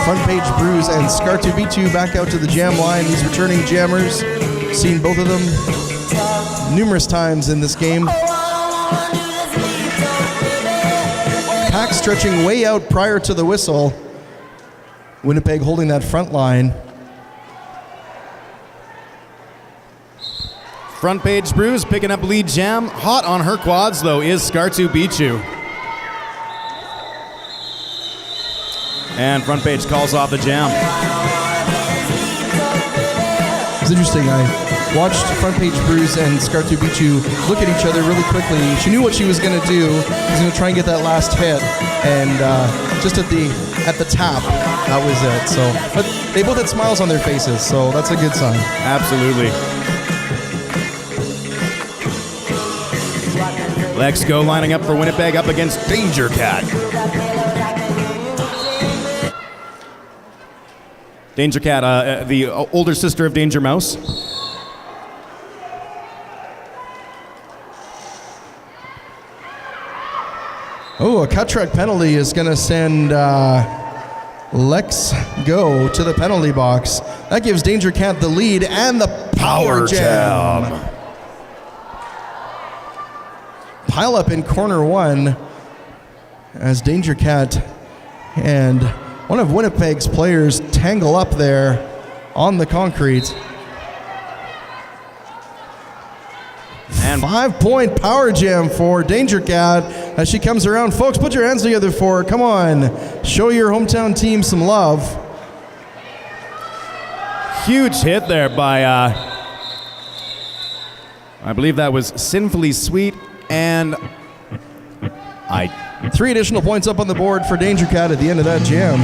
Front Page Brews and Scar2 B2 back out to the jam line. These returning jammers, seen both of them numerous times in this game. Pack stretching way out prior to the whistle. Winnipeg holding that front line. Front Page Brews picking up lead jam. Hot on her quads, though, is Scar2 Bichu. And Front Page calls off the jam. It's interesting. I watched Front Page Brews and Scar2 Bichu look at each other really quickly. She knew what she was going to do. She was going to try and get that last hit. And just at the tap, that was it. So, but they both had smiles on their faces, so that's a good sign. Absolutely. Lex Go lining up for Winnipeg up against Danger Cat. Danger Cat, the older sister of Danger Mouse. Oh, a cut track penalty is going to send Lex Go to the penalty box. That gives Danger Cat the lead and the power jam. Pile up in corner one as Danger Cat and one of Winnipeg's players tangle up there on the concrete. And 5-point power jam for Danger Cat as she comes around. Folks, put your hands together for her. Come on. Show your hometown team some love. Huge hit there by, I believe that was Sinfully Sweet, and 3 additional points up on the board for Danger Cat at the end of that jam.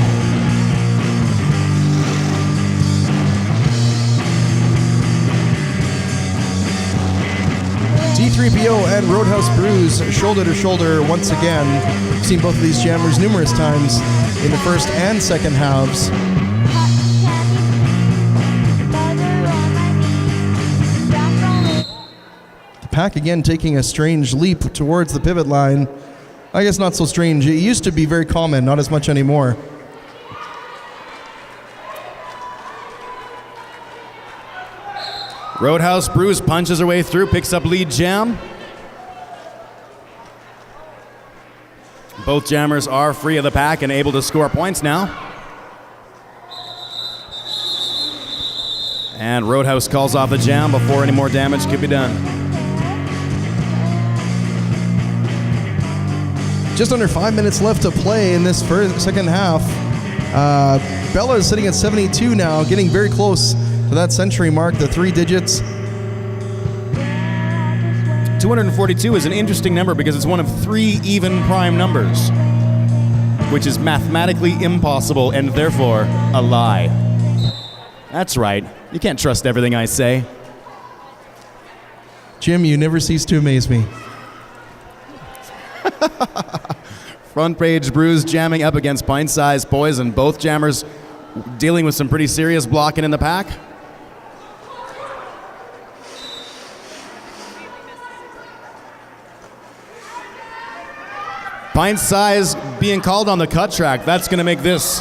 D3PO and Roadhouse Brews shoulder to shoulder once again. We've seen both of these jammers numerous times in the first and second halves. The pack again taking a strange leap towards the pivot line. I guess not so strange. It used to be very common, not as much anymore. Roadhouse Brews punches her way through, picks up lead jam. Both jammers are free of the pack and able to score points now. And Roadhouse calls off the jam before any more damage could be done. Just under 5 minutes left to play in this second half. Bella is sitting at 72 now, getting very close to that century mark, the 3 digits. 242 is an interesting number because it's one of 3 even prime numbers, which is mathematically impossible and therefore a lie. That's right. You can't trust everything I say. Jim, you never cease to amaze me. Front Page Brews jamming up against Pint-Sized Poison. Both jammers dealing with some pretty serious blocking in the pack. Pint-Sized being called on the cut track. That's going to make this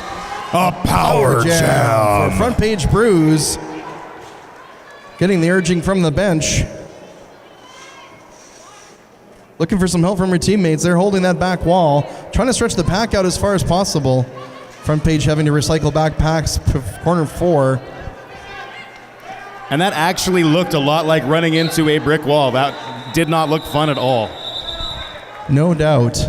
a power jam. For Front Page Brews, getting the urging from the bench. Looking for some help from her teammates. They're holding that back wall, trying to stretch the pack out as far as possible. Front Page having to recycle back packs, corner 4. And that actually looked a lot like running into a brick wall. That did not look fun at all. No doubt.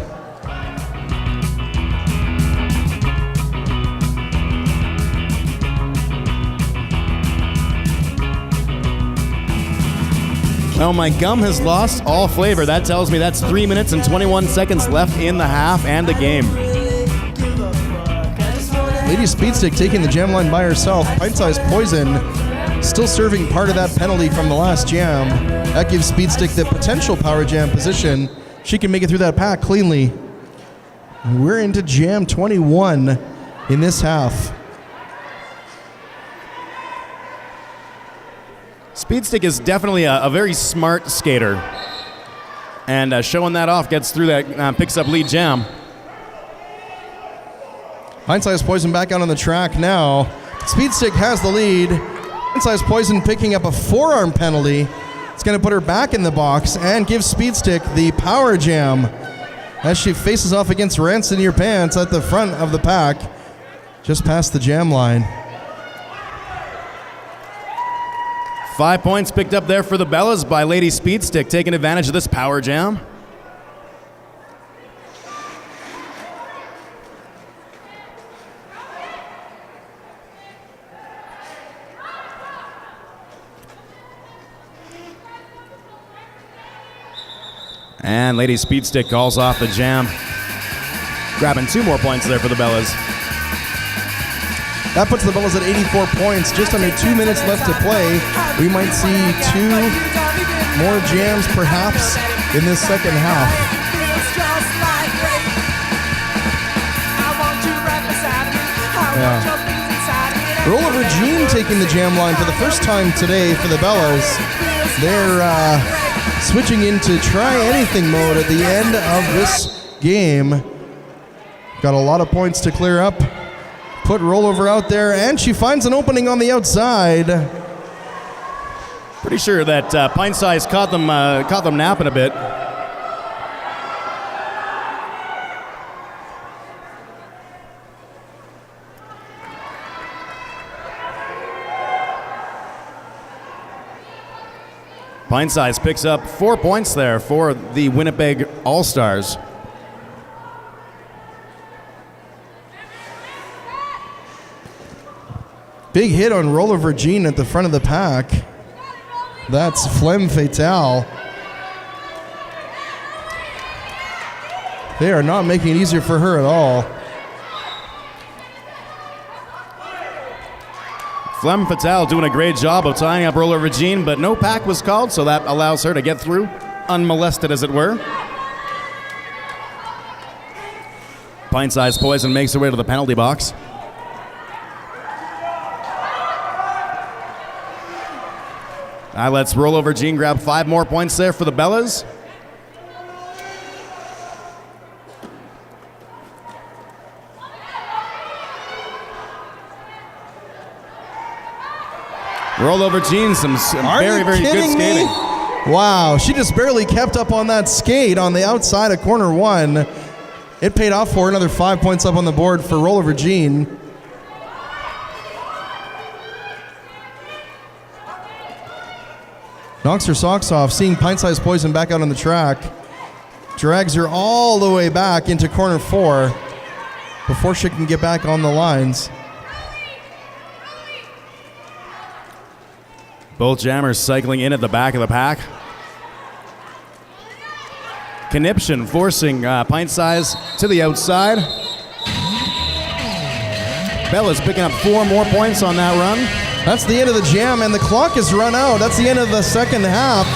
Well, my gum has lost all flavor. That tells me that's 3 minutes and 21 seconds left in the half and the game. Lady Speedstick taking the jam line by herself. Pint-Sized Poison still serving part of that penalty from the last jam. That gives Speedstick the potential power jam position she can make it through that pack cleanly. We're into Jam 21 in this half. Speedstick is definitely a very smart skater. And showing that off, gets through that, picks up lead jam. Pint-Sized Poison back out on the track now. Speedstick has the lead. Pint-Sized Poison picking up a forearm penalty. It's going to put her back in the box and give Speedstick the power jam as she faces off against Rants in Your Pants at the front of the pack, just past the jam line. 5 points picked up there for the Bellas by Lady Speedstick, taking advantage of this power jam. And Lady Speedstick calls off the jam, grabbing 2 more points there for the Bellas. That puts the Bellas at 84 points, just under 2 minutes left to play. We might see 2 more jams perhaps in this second half. Yeah. Rollover Jean taking the jam line for the first time today for the Bellas. They're switching into try anything mode at the end of this game. Got a lot of points to clear up. Put Rollover out there, and she finds an opening on the outside. Pretty sure that Pint Size caught them napping a bit. Pint Size picks up 4 points there for the Winnipeg All-Stars. Big hit on Rollover Jean at the front of the pack. That's Flemme Fatale. They are not making it easier for her at all. Flemme Fatale doing a great job of tying up Rollover Jean, but no pack was called, so that allows her to get through, unmolested as it were. Pint-Sized Poison makes her way to the penalty box. That lets Rollover Jean grab 5 more points there for the Bellas. Rollover Jean, some very, very good skating. Wow, she just barely kept up on that skate on the outside of corner 1. It paid off for her. Another 5 points up on the board for Rollover Jean. Knocks her socks off, seeing Pint-Sized Poison back out on the track. Drags her all the way back into corner 4 before she can get back on the lines. Both jammers cycling in at the back of the pack. Conniption forcing Pint Size to the outside. Bella's picking up 4 more points on that run. That's the end of the jam, and the clock has run out. That's the end of the second half.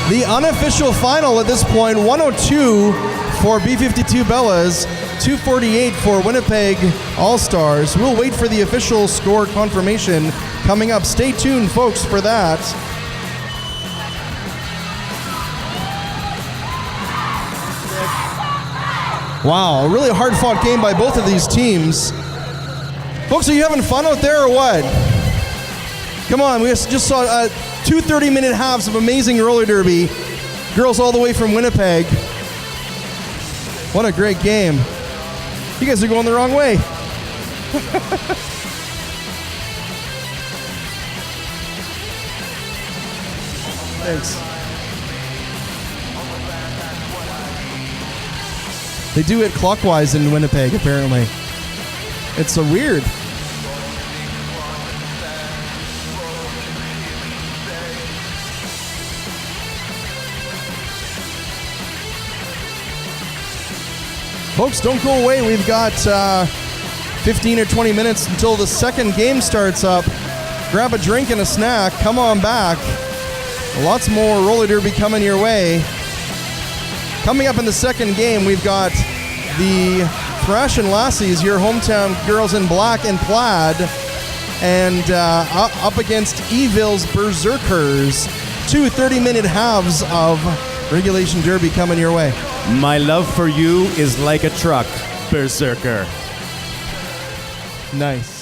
The unofficial final at this point, 102 for B-52 Bellas, 248 for Winnipeg All-Stars. We'll wait for the official score confirmation coming up. Stay tuned, folks, for that. Wow, a really hard-fought game by both of these teams. Folks, are you having fun out there or what? Come on, we just saw 2 30-minute halves of amazing roller derby. Girls all the way from Winnipeg. What a great game. You guys are going the wrong way. Thanks. They do it clockwise in Winnipeg, apparently. It's so weird. Folks, don't go away. We've got 15 or 20 minutes until the second game starts up. Grab a drink and a snack. Come on back. Lots more roller derby coming your way. Coming up in the second game, we've got the Thrashin' Lassies, your hometown girls in black and plaid, and up against Eville's Berserkers. 2 30-minute halves of regulation derby coming your way. My love for you is like a truck, Berserker. Nice.